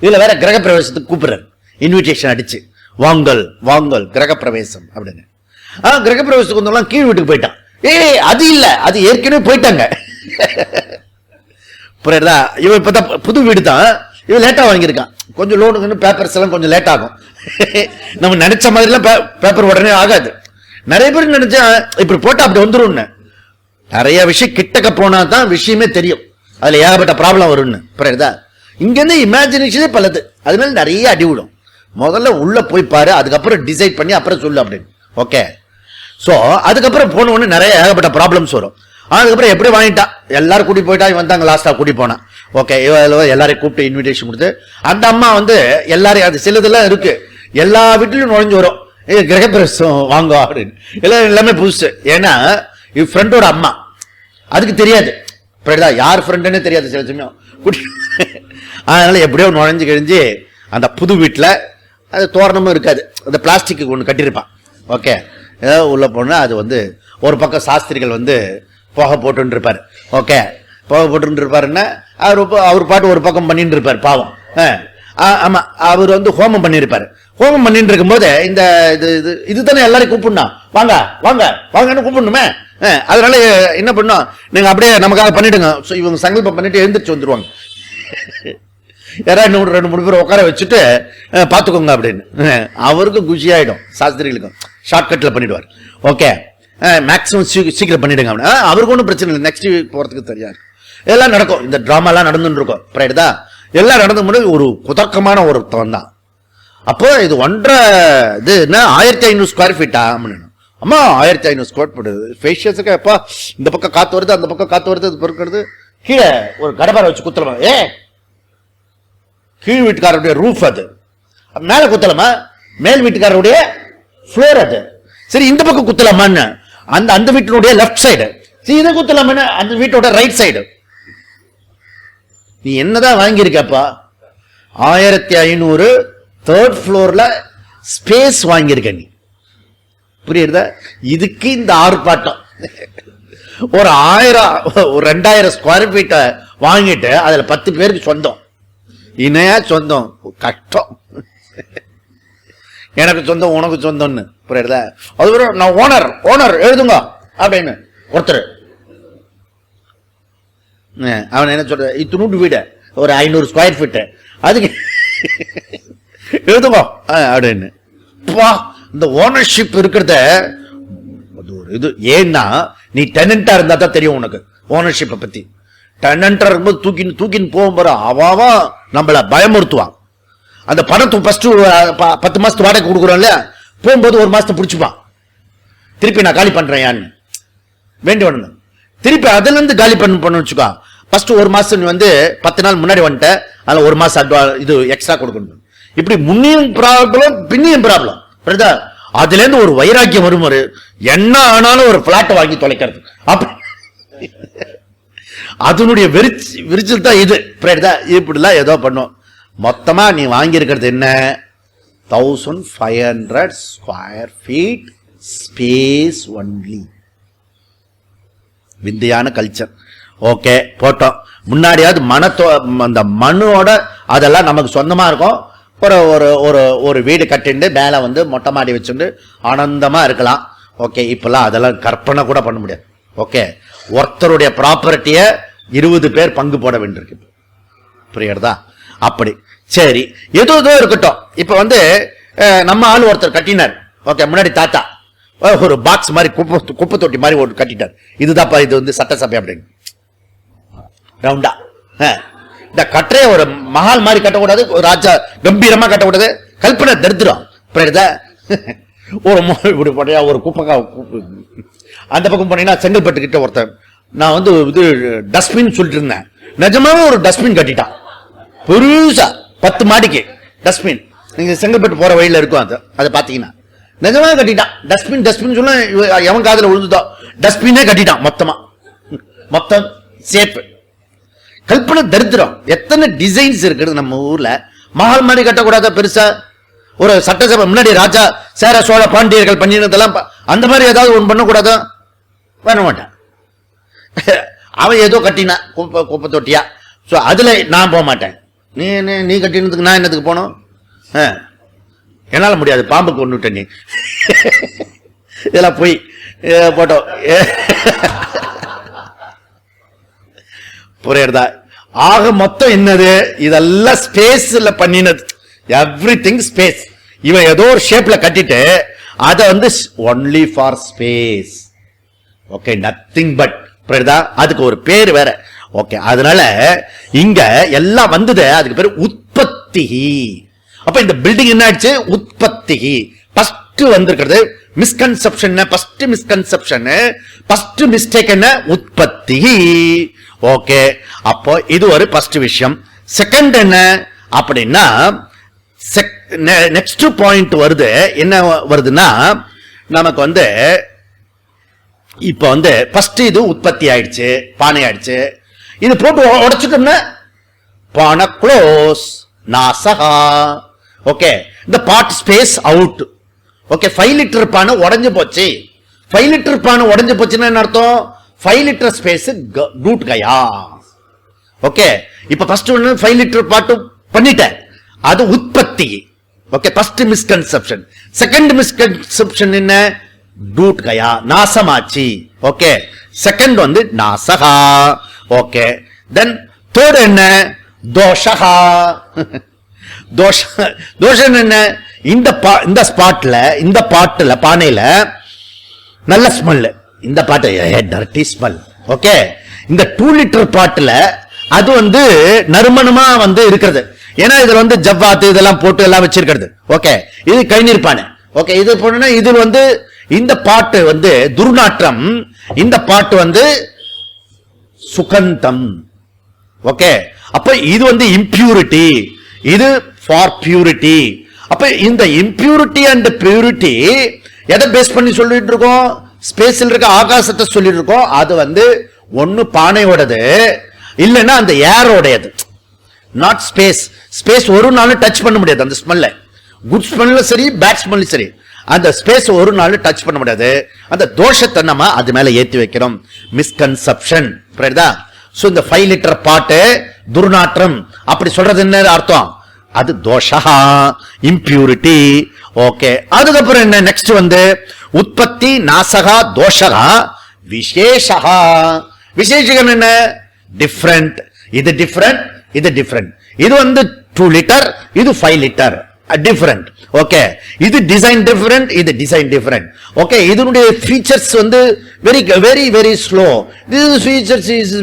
இதுல வேற கிரக பிரவேசத்துக்கு கூப்பிடுறாரு, இன்விடேஷன் அடிச்சு, வாங்கல் வாங்கல் கிரக பிரவேசம் அப்படின்னு. கிரக பிரவேசத்துக்கு வந்தவங்க கீழ் வீட்டுக்கு போயிட்டான். அது இல்ல, அது ஏற்கனவே போயிட்டாங்க. புரியுதா? இவன் இப்பதான் புது வீடு தான், இவன் லேட்டா வாங்கியிருக்கான். கொஞ்சம் லோனுக்கு பேப்பர்ஸ் எல்லாம் கொஞ்சம் லேட் ஆகும். நம்ம நினைச்ச மாதிரி எல்லாம் பேப்பர் உடனே ஆகாது. நிறைய பேர் நினைச்சா இப்படி போட்டா அப்படி வந்துடும். நிறைய விஷயம் கிட்டக்க போனா தான் விஷயமே தெரியும், அதுல ஏகப்பட்ட ப்ராப்ளம் வரும்னு. புரியுதா? இங்க இருந்து இமேஜினேஷனே பலது, அதனால நிறைய அடி விடும். முதல்ல உள்ள போய் பாரு, அதுக்கப்புறம் டிசைட் பண்ணி அப்புறம் சொல்லு அப்படின்னு. ஓகே, சோ அதுக்கப்புறம் போன உடனே நிறைய ஏகப்பட்ட ப்ராப்ளம்ஸ் வரும். அதுக்கப்புறம் எப்படி வாங்கிட்டா, எல்லாரும் கூட்டி போயிட்டா, இவன் தான் லாஸ்டா கூட்டி போனான். ஓகே, எல்லாரையும் கூப்பிட்டு இன்விடேஷன் கொடுத்து, அந்த அம்மா எல்லாரையும், அது சிலதெல்லாம் இருக்கு, எல்லா வீட்டிலும் நுழைஞ்சு வரும், கிரகப்பிரவேசம் வாங்க அப்படின்னு. எல்லாமே புதுசு. ஏன்னா இது ஃப்ரெண்டோட அம்மா, அதுக்கு தெரியாது. யார் ஃப்ரெண்டுன்னு தெரியாது சில சமயம். அதனால எப்படியோ நுழைஞ்சு கழிஞ்சு அந்த புது வீட்டில் அது தோரணமும் இருக்காது, அந்த பிளாஸ்டிக் ஒன்று கட்டியிருப்பான். ஓகே, ஏதாவது உள்ள போனா அது ஒரு பக்கம் சாஸ்திரிகள் புகை போட்டு இருப்பாரு. ஓகே, புகை போட்டு இருப்பாருன்னா அவர் பாட்டு ஒரு பக்கம் பண்ணிட்டு இருப்பாரு, பாவம். ஆமா, அவர் ஹோமம் பண்ணிருப்பாரு. ஹோமம் பண்ணிட்டு இருக்கும் போது இந்த இதுதானே எல்லாரையும் கூப்பிடணும், வாங்க வாங்க வாங்கன்னு கூப்பிடணுமே. அதனால என்ன பண்ணும், நீங்க அப்படியே நமக்காக பண்ணிடுங்க, இவங்க சங்கல்பம் பண்ணிட்டு எழுந்திரிச்சு வந்துருவாங்க. யாராவது 2-3 பேர் உட்கார வச்சுட்டு பாத்துக்கோங்க அப்படின்னு. அவருக்கு குஷி ஆயிடும், சாஸ்திரிகளுக்கும் ஷார்ட்கட்ல பண்ணிடுவார். ஓகே, மேக்சிமம் சீக்கிரம் பண்ணிடுங்க அப்படின்னு. அவருக்கு ஒன்றும் பிரச்சனை இல்லை, நெக்ஸ்ட் வீக் போறதுக்கு தெரியாது. எல்லாம் நடக்கும், இந்த டிராமா எல்லாம் நடந்துட்டு இருக்கும். ரைட்டுதா? எல்லாம் நடந்து முடியும். ஒரு குதர்க்கமான ஒருத்தவன் தான் அப்போ இது 1.5 இது என்ன 1500 ஸ்கொயர் ஃபீட்டா? அம்மா 1500 ஸ்கொயர் ஃபீட் ஃபேஷியஸுக்கு எப்பா இந்த பக்கம் காத்து வருது அந்த பக்கம் காத்து வருது, அது பொறுக்கிறது. கீழே ஒரு கடப்பாரை வச்சு குத்தலாமா? கீழ் வீட்டுக்காரருடைய ரூஃப் அது, மேல குத்தலாமா? மேல் வீட்டுக்காரருடைய ஃப்ளோர் அது. சரி இந்த பக்கம் குத்தலாமான்னு அந்த வீட்டினுடைய லெஃப்ட் சைடு, சரி இதை குத்தலாமான்னு அந்த வீட்டோட ரைட் சைடு. நீ என்னதான் வாங்கியிருக்கப்பா? 1500 3rd ஃப்ளோர்ல ஸ்பேஸ் வாங்கியிருக்க நீ, புரியுதா? இதுக்கு இந்த ஆர்ப்பாட்டம். ஒரு 2000 ஸ்கொயர் ஃபீட்டை வாங்கிட்டு அதுல 10 பேருக்கு சொந்தம், இணையா சொந்தம். கஷ்டம். எனக்கு சொந்தம் உனக்கு சொந்தம்னு, புரியுதா? அது நான் ஓனர் எழுதுங்க அப்படின்னு ஒருத்தர். அவன் என்ன சொல்ற, இத்தினூண்டு வீடு ஒரு 500 ஸ்கொயர் ஃபீட்டு, அதுக்கு எழுதுங்க அப்படின்னு. இந்த ஓனர்ஷிப் இருக்கிறத இது ஏன்னா நீ டெனண்டா இருந்தா தான் தெரியும் உனக்கு ஓனர்ஷிப்பை பத்தி. டெனண்டா இருக்கும்போது தூக்கின்னு போகும் போற அவாவா நம்மள பயமுறுத்துவான். அந்த பணத்தை ஃபர்ஸ்ட் 10 மாசத்து வாடகை கொடுக்குறோம்ல, போகும்போது 1 மாசத்தை பிடிச்சிப்பான். திருப்பி நான் காலி பண்றேன் யான்னு வேண்டி ஒண்ணு, திருப்பி அதுல இருந்து காலி பண்ண வச்சுக்கோ. ஃபர்ஸ்ட் 1 மாசம் நீ வந்து 10 நாள் முன்னாடி வந்துட்ட, அதுல 1 மாசம் இது எக்ஸ்ட்ரா கொடுக்கணும். இப்படி முன்னியும் ப்ராப்ளம் பின்னியும் ப்ராப்ளம், புரியுதா? அதுல இருந்து ஒரு வைராக்கியம் வரும், ஒரு என்ன ஆனாலும் ஒரு பிளாட் வாங்கி தொலைக்கிறது. அதனுடைய விரிச்சல் தான் இது, புரியுதா? இப்படிலாம் ஏதோ பண்ணும். மொத்தமா நீ வாங்கி இருக்கிறது என்ன? 1500 ஸ்கொயர் ஃபீட் ஸ்பேஸ் ஒன்லி. விந்தையான கல்ச்சர். ஓகே போட்டோம். முன்னாடியாவது அந்த மண்ணோட அதெல்லாம் நமக்கு சொந்தமா இருக்கும். ஒரு வீடு கட்டிண்டு மேல வந்து மொட்டை மாடி வச்சுட்டு ஆனந்தமா இருக்கலாம். ஓகே, இப்பெல்லாம் அதெல்லாம் கற்பனை கூட பண்ண முடியாது. ஓகே, ஒருத்தருடைய ப்ராப்பர்ட்டிய 20 பேர் பங்கு போட வேண்டியிருக்கு, புரியுறதா? அப்படி சரி, ஏதோ இருக்கட்டும். இப்ப வந்து நம்ம ஆள் ஒருத்தர் கட்டினார். ஓகே, முன்னாடி தாத்தா ஒரு பாக்ஸ் மாதிரி குப்பை தொட்டி மாதிரி ஒரு கட்டிட்டார். இதுதான்ப்பா இது வந்து சட்டசபை அப்படின்னு ரவுண்டா. இந்த கட்டுரைய ஒரு மஹால் மாதிரி கட்டக்கூடாது, ஒரு ராஜா கம்பீரமா கட்டக்கூடாது. கல்பனை தரித்திரம், புரியுதா? ஒரு இப்படி போட்டியா ஒரு குப்பை. அந்த பக்கம் போனீங்கன்னா செங்கல்பட்டு கிட்ட ஒருத்தன், நான் வந்து இது டஸ்ட்பின் சொல்லிட்டு இருந்தேன், நிஜமாவே ஒரு டஸ்ட்பின் கட்டிட்டான். பெருசா 10 மாடிக்கு டஸ்ட்பின். நீங்க செங்கல்பட்டு போற வழியில இருக்கும், அதை பாத்தீங்கன்னா நிஜமாவே கட்டிட்டான். டஸ்ட்பின் சொல்ல எவன் காதுல விழுந்துதோ டஸ்ட்பினே கட்டிட்டான் மொத்தம் சேப்பு. கல்பனை தரித்திரம். எத்தனை டிசைன்ஸ் இருக்குது நம்ம ஊர்ல. மஹால் மாதிரி கட்டக்கூடாத பெருசா? ஒரு சட்டசபை முன்னாடி ராஜா சேர சோழ பாண்டியர்கள் பண்ணினதெல்லாம் அந்த மாதிரி ஏதாவது ஒன்று பண்ணக்கூடாதா? பண்ண மாட்டான். அவன் ஏதோ கட்டினா குப்பை தொட்டியா. ஸோ அதுல நான் போக மாட்டேன். நீ கட்டினதுக்கு நான் என்னத்துக்கு போனோம்? என்னால முடியாது, பாம்பு கொண்டுட்ட நீ. இதெல்லாம் போய் போட்டோம், புரியுறதா? ஆக மொத்தம் என்னது? இதெல்லாம் ஸ்பேஸ்ல பண்ணினது. Everything space. இவன் ஏதோ ஒரு ஷேப்ல கட்டிட்டு அதை வந்து only for space. Okay, nothing but, புரியுதா? அதுக்கு ஒரு பேர் வேற. ஓகே, அதனால இங்க எல்லாம் வந்தது, அதுக்கு பேர் உற்பத்தி. அப்ப இந்த பில்டிங் என்ன ஆச்சு? உற்பத்தி. ஃபர்ஸ்ட் வந்திருக்கிறது misconception. First misconception, first mistake என்ன? உற்பத்தி. ஓகே, அப்போ இது ஒரு ஃபர்ஸ்ட் விஷயம். செகண்ட் என்ன அப்படின்னா, நெக்ஸ்ட் பாயிண்ட் வருது. என்ன வருதுன்னா, நமக்கு வந்து இப்ப வந்து ஃபர்ஸ்ட் இது உற்பத்தி ஆயிடுச்சு, பானை ஆயிடுச்சு. இது போட்டு உடைச்சிட்டோம்னா பானை க்ளோஸ், நாசகா. ஓகே, இந்த பாட் ஸ்பேஸ் அவுட். ஓகே, 5 லிட்டர் பானை உடஞ்சு போச்சு. 5 லிட்டர் பானை உடஞ்சு போச்சுன்னா என்ன அர்த்தம்? 5 லிட்டர் ஸ்பேஸ் டூட் கயா. ஓகே, இப்ப ஃபர்ஸ்ட் ஒன்னு 5 லிட்டர் பாட்டு பண்ணிட்டேன், அது உற்பத்தி. Okay, first misconception. Second misconception என்ன? டூட் கயா, நாசமாச்சு. ஓகே, செகண்ட் வந்து நாசகா. ஓகே, தென் தேர்ட் என்ன? தோஷகா. தோஷம் என்ன? இந்த ஸ்பாட்ல, இந்த பாட்டுல, பானையில நல்ல ஸ்மெல். இந்த பாட்டு டர்ட்டி ஸ்மெல். ஓகே, இந்த 2 லிட்டர் பாட்டுல அது வந்து நறுமணமா வந்து இருக்கிறது. ஏன்னா இதுல வந்து ஜவ்வாத்து இதெல்லாம் போட்டு எல்லாம் வச்சிருக்கிறது. ஓகே, இது கைநீர் பானை. ஓகே, இது போனா இது வந்து இந்த பாட்டு வந்து துர்நாற்றம், இந்த பாட்டு வந்து சுகந்தம். ஓகே, அப்ப இது வந்து இம்பியூரிட்டி, இது ஃபார் பியூரிட்டி. அப்ப இந்த இம்பியூரிட்டி அண்ட் பியூரிட்டி எதை பேஸ் பண்ணி சொல்லிட்டு இருக்கோம்? ஸ்பேஸ்ல இருக்க ஆகாசத்தை சொல்லிட்டு இருக்கோம். அது வந்து ஒன்னு பானையோடது, இல்லைன்னா அந்த ஏரோடையது. Not space. ஸ்பேஸ் ஒரு நாள் டச் பண்ண முடியாது. அந்த ஸ்மெல்ல, குட் ஸ்மெல்ல சரி, பேட் ஸ்மெல்ல சரி, அந்த ஸ்பேஸ் ஒரு நாள் டச் பண்ண முடியாது. அந்த தோஷத்தை நம்ம அது மேல ஏத்தி வைக்கிறோம். மிஸ்கன்செப்ஷன். புரியுதா? சோ இந்த 5 லிட்டர் பாட்டு துர்நாற்றம் அப்படி சொல்றது என்ன அர்த்தம்? அது தோஷா, இம்பியூரிட்டி. ஓகே, அதுக்கப்புறம் என்ன? நெக்ஸ்ட் வந்து உற்பத்தி நாசகா தோஷகா விசேஷகா. விசேஷகம் என்ன? டிஃபரண்ட். இது டிஃபரண்ட், இது டிஃபரண்ட். இது வந்து 2 லிட்டர், இது 5 லிட்டர். டிஃபரண்ட். ஓகே, இது டிசைன் டிஃபரண்ட், இது டிசைன் டிஃபரண்ட். ஓகே, இதனுடைய ஃபீச்சர்ஸ் வந்து very very very slow. This features is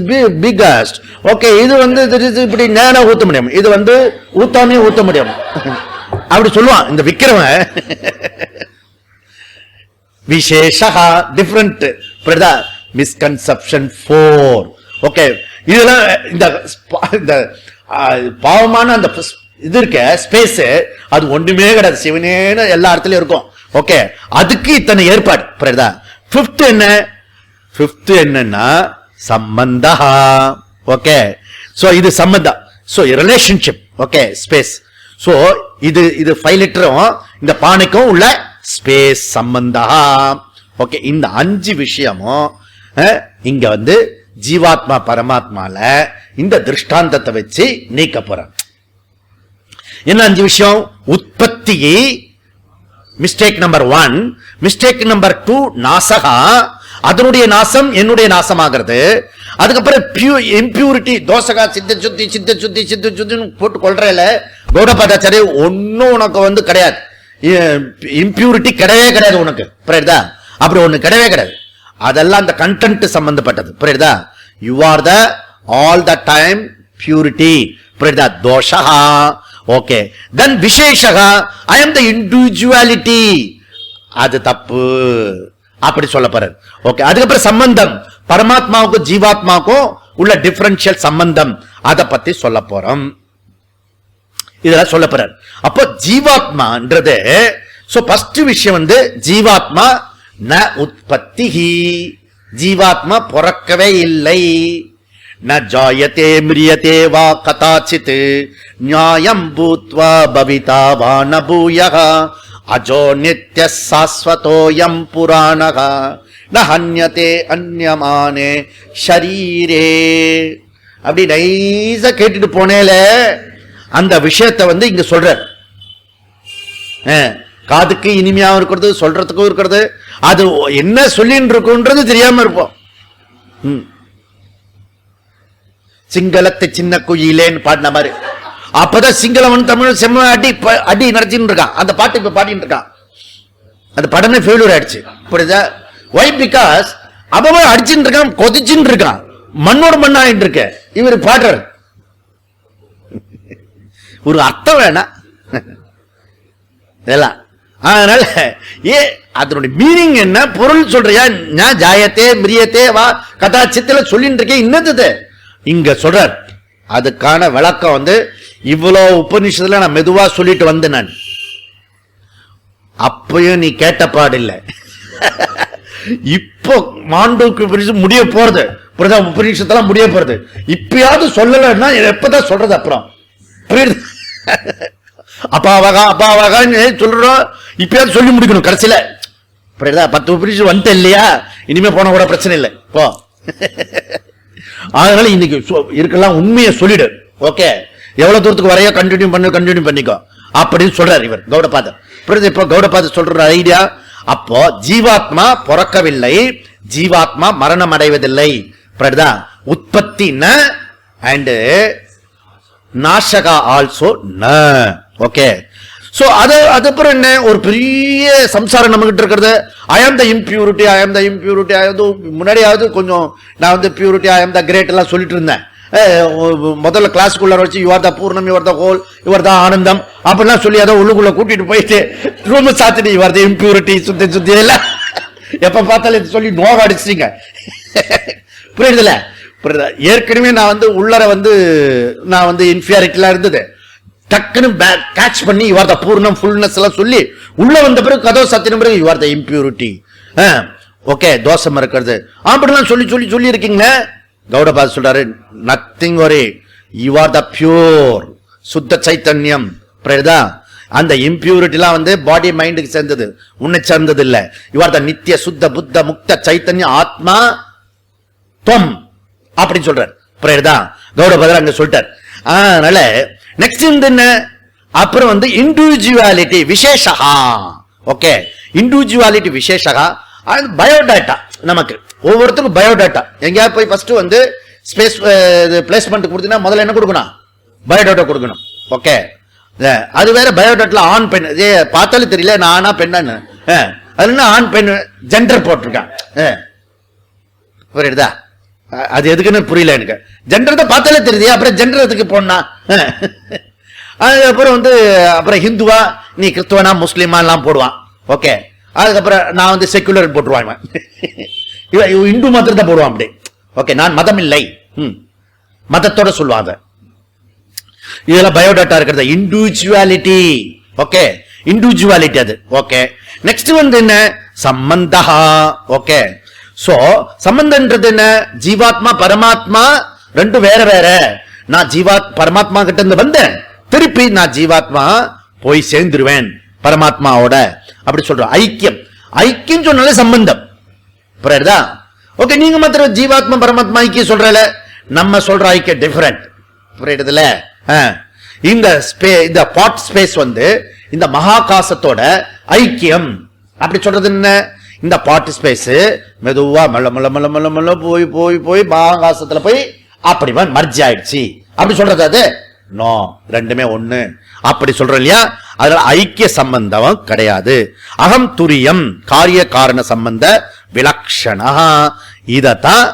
biggest. Okay, இது வந்து இப்படி நேரா ஊத்த முடியும், இது வந்து ஊத்தாமே ஊத்த முடியும். அப்படி சொல்லுவான் இந்த விக்கிறவன். விசேஷா டிஃபரண்ட். புரியுதா? மிஸ்கன்செப்ஷன் 4. ஓகே, இதெல்லாம் இந்த பாவமான அந்த இது இருக்க ஸ்பேஸ், அது ஒண்ணுமே கிடையாது. சிவனேன்னு எல்லா இடத்துலயும் இருக்கும். ஓகே, அதுக்கு இத்தனை ஏற்பாடு. புரியுதா? 5th என்ன? 5th என்னன்னா சம்பந்தா. ஓகே, சோ இது சம்பந்தம். So relationship. Okay, space. So இது 5 லிட்டரும் இந்த பானைக்கும் உள்ள ஸ்பேஸ் சம்பந்தா. ஓகே, இந்த 5 விஷயமும் இங்க வந்து ஜீவாத்மா பரமாத்மால இந்த திருஷ்டாந்தத்தை வச்சு நீக்க போறான். என்ன 5 விஷயம்? உற்பத்தி, மிஸ்டேக் நம்பர் 1. மிஸ்டேக் நம்பர் 2 நாசகா, அதனுடைய நாசம் என்னுடைய நாசமாகிறது. அதுக்கப்புறம் இம்பியூரிட்டி, தோசகா, சித்த சுத்தி சித்த சுத்தி சித்த சுத்தின்னு போட்டு கொள்றல கௌடபாதாச்சாரி, ஒன்னும் உனக்கு வந்து கிடையாது. இம்பியூரிட்டி கிடையவே கிடையாது உனக்கு. புரியுதா? அப்படி ஒண்ணு கிடையவே கிடையாது. அதெல்லாம் அந்த கண்டென்ட் சம்பந்தப்பட்டது. புரியுதா? You are the all the time purity. புரியுதா? தோஷா. ஓகே, தென் விசேஷகா, ஐ அம் த இண்டிவிஜுவாலிட்டி. அது தப்பு, அப்படி சொல்ல போறாரு. ஓகே, அதுக்கப்புறம் சம்பந்தம், பரமாத்மாவுக்கும் ஜீவாத்மாவுக்கும் உள்ள டிஃபரன்ஷியல் சம்பந்தம், அதை பத்தி சொல்ல போறோம். இதெல்லாம் சொல்ல போறாரு. அப்போ ஜீவாத்மான்றது, சோ ஃபர்ஸ்ட் விஷயம் வந்து ஜீவாத்மா ந உற்பத்தி. ஜீவாத்மா பிறக்கவே இல்லை. ந ஜாயதே மிரியதே வா கதாச்சித் ஞாயம் பூத்வா பவிதா வா ந பூயः அஜோ நித்ய சாஸ்வதோயம் புராணः ந ஹன்யதே அன்யமானே ஷரீரே. அப்படி நைஸா கேட்டுட்டு போனேல அந்த விஷயத்தை வந்து இங்க சொல்றார். காதுக்கு இனிமையாவும் இருக்கிறது, சொல்றதுக்கும் இருக்கிறது. அது என்ன சொல்லின்னு இருக்குன்றது தெரியாம இருப்போம். சிங்களத்தை சின்ன குயிலேன்னு பாடின மாதிரி. அப்பதான் சிங்களவன் தமிழ் செம்ம அடி அடி நடத்தின்னு இருக்கான். அந்த பாட்டு இப்ப பாடிட்டு இருக்கான். அந்த படமே ஃபெயிலியர் ஆயிடுச்சு. புரியுதா? ஒய்? பிகாஸ் அவன் அடிச்சுட்டு இருக்கான், கொதிச்சுட்டு இருக்கான், மண்ணோட மண்ணா ஆயிட்டு இருக்க. இவர் பாடுறாரு. ஒரு அர்த்தம் வேணா இதெல்லாம். அதனால அதனுடைய மீனிங் என்ன, பொருள் சொல்றியா? நான் ஜாயத்தே மிரியத்தே வா கதாச்சித்துல சொல்லிட்டு இருக்கேன். இன்னது இங்க சொல்றார். அதுக்கான விளக்கம் வந்து இவ்வளவு உபநிஷத்துல நான் மெதுவா சொல்லிட்டு வந்தேன். நான் அப்பயும் நீ கேட்ட பாடில்லை. இப்போ மாண்டூக்கு முடிய போறது. உபநிஷத்தெல்லாம் முடிய போறது. இப்பயாவது சொல்லலைன்னா எப்பதான் சொல்றது? அப்புறம் புரியுது? அப்பாவகா அப்பாவகான்னு சொல்றோம். இப்பயாவது சொல்லி முடிக்கணும் கடைசியில. புரியுதா? 10 உபநிஷம் வந்துட்டு இல்லையா, இனிமே போன கூட பிரச்சனை இல்லை போ. அதனால இன்னைக்கு இருக்கலாம் உண்மையை சொல்லிடு. ஓகே, எவ்வளவு தூரத்துக்கு வரைய கண்டினியூ பண்ணிக்கோ அப்படின்னு சொல்றாரு இவர் கௌடபாதர். புரியுது? இப்ப கௌடபாதர் சொல்ற ஐடியா. அப்போ ஜீவாத்மா பிறக்கவில்லை, ஜீவாத்மா மரணம் அடைவதில்லை. புரியுதா? உற்பத்தி ந அண்ட் நாசகா ஆல்சோ ந. ஓகே, சோ அதுக்கப்புறம் என்ன? ஒரு பெரிய சம்சாரம் நம்ம கிட்ட இருக்கிறது. ஐ ஆம் த இம்பியூரிட்டி, ஐ ஆம் த இம்பியூரிட்டி. முன்னாடியாவது கொஞ்சம் நான் வந்து பியூரிட்டி, ஐ ஆம் த கிரேட் எல்லாம் சொல்லிட்டு இருந்தேன். முதல்ல கிளாஸ்க்குள்ள வச்சு your the Purnam, your the whole, your the ஆனந்தம் அப்படிலாம் சொல்லி அதை உள்ளுக்குள்ள கூட்டிட்டு போயிட்டு ரூம் சாத்திட்டு யுவர் த இம்பியூரிட்டி சுத்தி எல்லாம் எப்ப பார்த்தாலும் சொல்லி நோக அடிச்சிட்டீங்க. புரியுதுல? ஏற்கனவே நான் உள்ளர நான் இன்ஃபியாரிட்டிலாம் இருந்தது. டக்குன்னு கேட்ச் பண்ணி யுவர் த பூர்ணம் ஃபுல்னஸ் எல்லாம் சொல்லி உள்ள வந்த பிறகு கதவு சத்தின பிறகு யுவர் த இம்பியூரிட்டி, ஓகே தோஷம் இருக்கிறது அப்படிலாம் சொல்லி சொல்லி சொல்லி இருக்கீங்க. கௌடபாத் சொல்றாரு நத்திங் ஒரே, யூ ஆர் த பியூர் சுத்த சைத்தன்யம். அந்த இம்பியூரிட்டிலாம் பாடி மைண்டுக்கு சேர்ந்தது, உன்னை சேர்ந்தது இல்ல. யூ ஆர் த நித்திய சுத்த புத்த முக்த சைத்தன்ய ஆத்மா தொம் அப்படின்னு சொல்றாரு. புரியுதா? கௌடபாதர் அங்க சொல்லிட்டார். அதனால நெக்ஸ்ட் என்ன, அப்புறம் இண்டிவிஜுவாலிட்டி விசேஷா. ஓகே, இண்டிவிஜுவாலிட்டி விசேஷா. பயோடேட்டா, நமக்கு ஒவ்வொருத்தருக்கும் பயோடேட்டா. எங்கேயாவது போய் ஃபர்ஸ்ட் ஸ்பேஸ் பிளேஸ்மெண்ட் கொடுத்தீங்கன்னா முதல்ல என்ன கொடுக்கணும்? பயோடேட்டா கொடுக்கணும். ஓகே, அது வேற. பயோடேட்டால ஆண் பெண் பார்த்தாலும் தெரியல நான் ஆனா பெண்ணான்னு. அது ஆண் பெண் ஜெண்டர் போட்டிருக்கான். புரியுதா? அது எதுக்குன்னு புரியல எனக்கு. ஜெண்டர் தான் பார்த்தாலே தெரியுது, அப்புறம் ஜெண்டர் எதுக்கு போனா? அதுக்கப்புறம் அப்புறம் ஹிந்துவா நீ கிறிஸ்துவனா முஸ்லீமா எல்லாம் போடுவான். ஓகே, அதுக்கப்புறம் நான் செக்குலர் போட்டுருவாங்க. இந்து மதத்தை போடுவான் அப்படி. ஓகே, நான் மதம் இல்லை, மதத்தோட சொல்லுவாங்க. இதெல்லாம் பயோடேட்டா இருக்கிறது. இண்டிவிஜுவாலிட்டி. ஓகே, இண்டிவிஜுவாலிட்டி அது. ஓகே, நெக்ஸ்ட் என்ன? சம்பந்தா. ஓகே, சோ சம்பந்தன்றது என்ன? ஜீவாத்மா பரமாத்மா ரெண்டும் வேற வேற. நான் பரமாத்மா கிட்ட இருந்து வந்தேன், திருப்பி நான் ஜீவாத்மா போய் சேர்ந்துருவேன் பரமாத்மாவோட அப்படி சொல்றோம். ஐக்கியம். ஐக்கியம் சொன்னாலே சம்பந்தம். புரியுதா? ஓகே, நீங்க மாத்திரம் ஜீவாத்மா பரமாத்மா ஐக்கியம் சொல்றல, நம்ம சொல்ற ஐக்கியம் டிஃபரெண்ட். புரியுதுல? இந்த பாட் ஸ்பேஸ் இந்த மகாகாசத்தோட ஐக்கியம் அப்படி சொல்றது என்ன? இந்த பாட் ஸ்பேஸ் மெதுவா மெல்ல மெல்ல மெல்ல மெல்ல மெல்ல போய் போய் போய் மகாகாசத்துல போய் அப்படி மர்ஜ் ஆயிடுச்சு அப்படி சொல்றது. அது நோ, ரெண்டுமே ஒண்ணு அப்படி சொல்றோம் இல்லையா? அதனால ஐக்கிய சம்பந்தம் கிடையாது. அகம் துரியம் காரிய காரண சம்பந்த விலக்ஷணா. இதத்தான்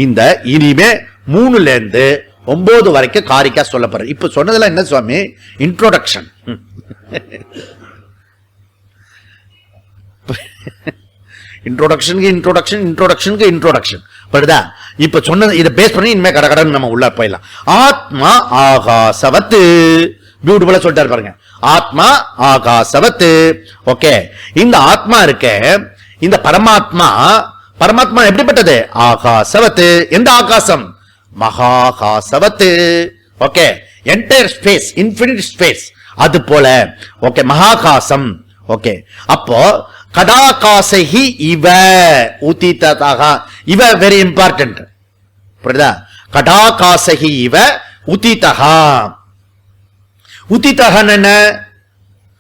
இந்த இனிமே 3ல இருந்து 9 வரைக்கும் காரிக்கா சொல்லப்படுற. இப்ப சொன்னதெல்லாம் என்ன சுவாமி? இன்ட்ரோடக்ஷன். இன்ட்ரோடக்ஷனுக்கு இன்ட்ரோடக்ஷன், இன்ட்ரோடக்ஷனுக்கு இன்ட்ரோடக்ஷன். படுதா? இப்ப சொன்னது இதை பேஸ் பண்ணி இனிமே கடகடன் நம்ம உள்ள போயிடலாம். ஆத்மா ஆகாசவத்து. பியூட்டிஃபுல்லா சொல்லிட்டாரு பாருங்க. ஆத்மா ஆகாசவத்து. ஓகே, இந்த ஆத்மா இருக்க, இந்த பரமாத்மா, பரமாத்மா எப்படிப்பட்டது? ஆகாசவத்து. எந்த ஆகாசம்? மகாகாசவத்து. Okay, entire space, infinite space, அது போல. ஓகே, மகாகாசம். ஓகே, அப்போ கடாகாசஹி இவ உதிததஹ. இவ வெரி இம்பார்ட்டன்ட். புரியுதா? கடாகாசஹி இவ உதிதஹ. உதிதஹன என்ன?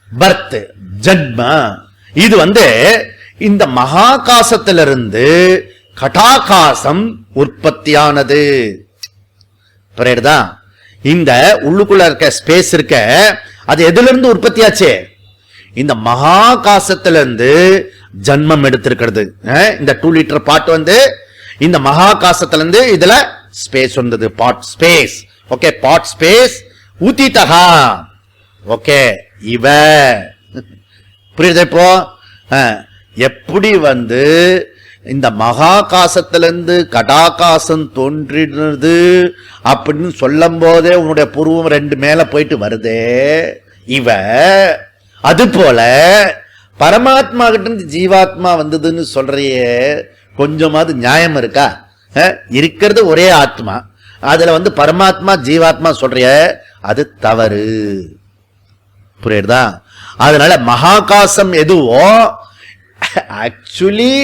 பர்த், ஜன்ம. இது இந்த மகாகாசத்திலிருந்து கடாகாசம் உற்பத்தியானது. புரியுதா? இந்த உள்ளுக்குள்ள இருக்க ஸ்பேஸ் இருக்க, அது எதுல இருந்து உற்பத்தியாச்சு? இந்த மகாகாசத்திலிருந்து ஜன்மம் எடுத்திருக்கிறது. இந்த 2 லிட்டர் பாட் இந்த மகாகாசத்திலிருந்து இதுல ஸ்பேஸ் வந்தது, பாட் ஸ்பேஸ். ஓகே, பாட் ஸ்பேஸ் உதிதஹா. ஓகே, இவ புரியுது? இப்போ எப்படி இந்த மகாகாசத்திலிருந்து கடாகாசம் தோன்றினது அப்படின்னு சொல்லும் போதே உன்னுடைய பூர்வம் 2 மேல போயிட்டு வருதே இவ. அது போல பரமாத்மா கிட்ட இருந்து ஜீவாத்மா வந்ததுன்னு சொல்றியே, கொஞ்சமாவது நியாயம் இருக்கா? இருக்கிறது ஒரே ஆத்மா, அதுல பரமாத்மா ஜீவாத்மா சொல்றிய, அது தவறு. புரியுதா? அதனால மகாகாசம் எதுவோ ஆக்சுவலி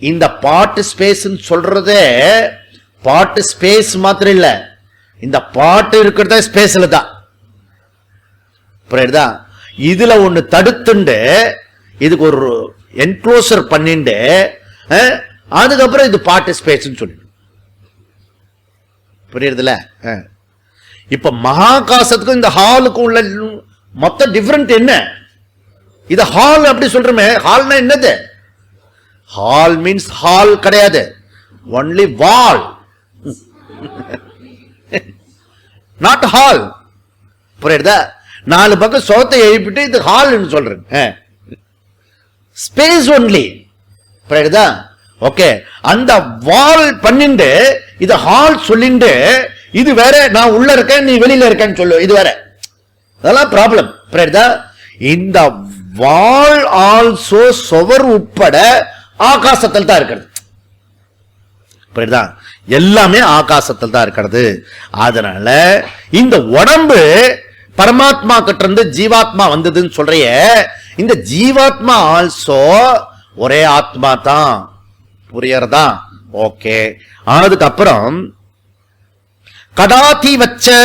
இந்த பாட் ஸ்பேஸ் சொல்றதே பாட் ஸ்பேஸ் மாத்திரம் இல்ல, இந்த பாட்டு இருக்கிறத ஸ்பேஸ்ல தான். புரியுதா? இதுல ஒண்ணு தடுத்துண்டு இதுக்கு ஒரு என்க்ளோசர் பண்ணிண்டு அதுக்கப்புறம் இது பாட்டு ஸ்பேஸ் சொல்லி. புரியுதுல? இப்ப மகாகாசத்துக்கும் இந்த ஹாலுக்கும் உள்ள மொத்த டிஃபரெண்ட் என்ன? இது ஹால் அப்படி சொல்றமே, ஹால்னா என்னது? ஹால் மீன்ஸ் ஹால் கிடையாது, ஒன்லி வால். Not hall. புரியுதா? 4 பக்கம் சோத்தை எழுப்பிட்டு இது ஹால்னு சொல்றேன். Space only. புரியுதா? ஓகே, அந்த வால் பண்ணிண்டு இது ஹால் சொல்லிண்டு இது வேற, நான் உள்ள இருக்கேன் நீ வெளியில இருக்கேன்னு சொல்லு, இது வேற. அதெல்லாம் ப்ராப்ளம். புரியுதா? இந்த வால் ஆல்சோ சுவர் உட்பட ஆகாசத்தில் தான் இருக்கிறது. புரியுதா? எல்லாமே ஆகாசத்தில் தான் இருக்கிறது. அதனால இந்த உடம்பு பரமாத்மா கிட்ட இருந்து ஜீவாத்மா வந்ததுன்னு சொல்றிய, இந்த ஜீவாத்மா ஆல்சோ ஒரே ஆத்மா தான். புரியறதா? ஓகே. அதுக்கப்புறம் கடாதி வச்ச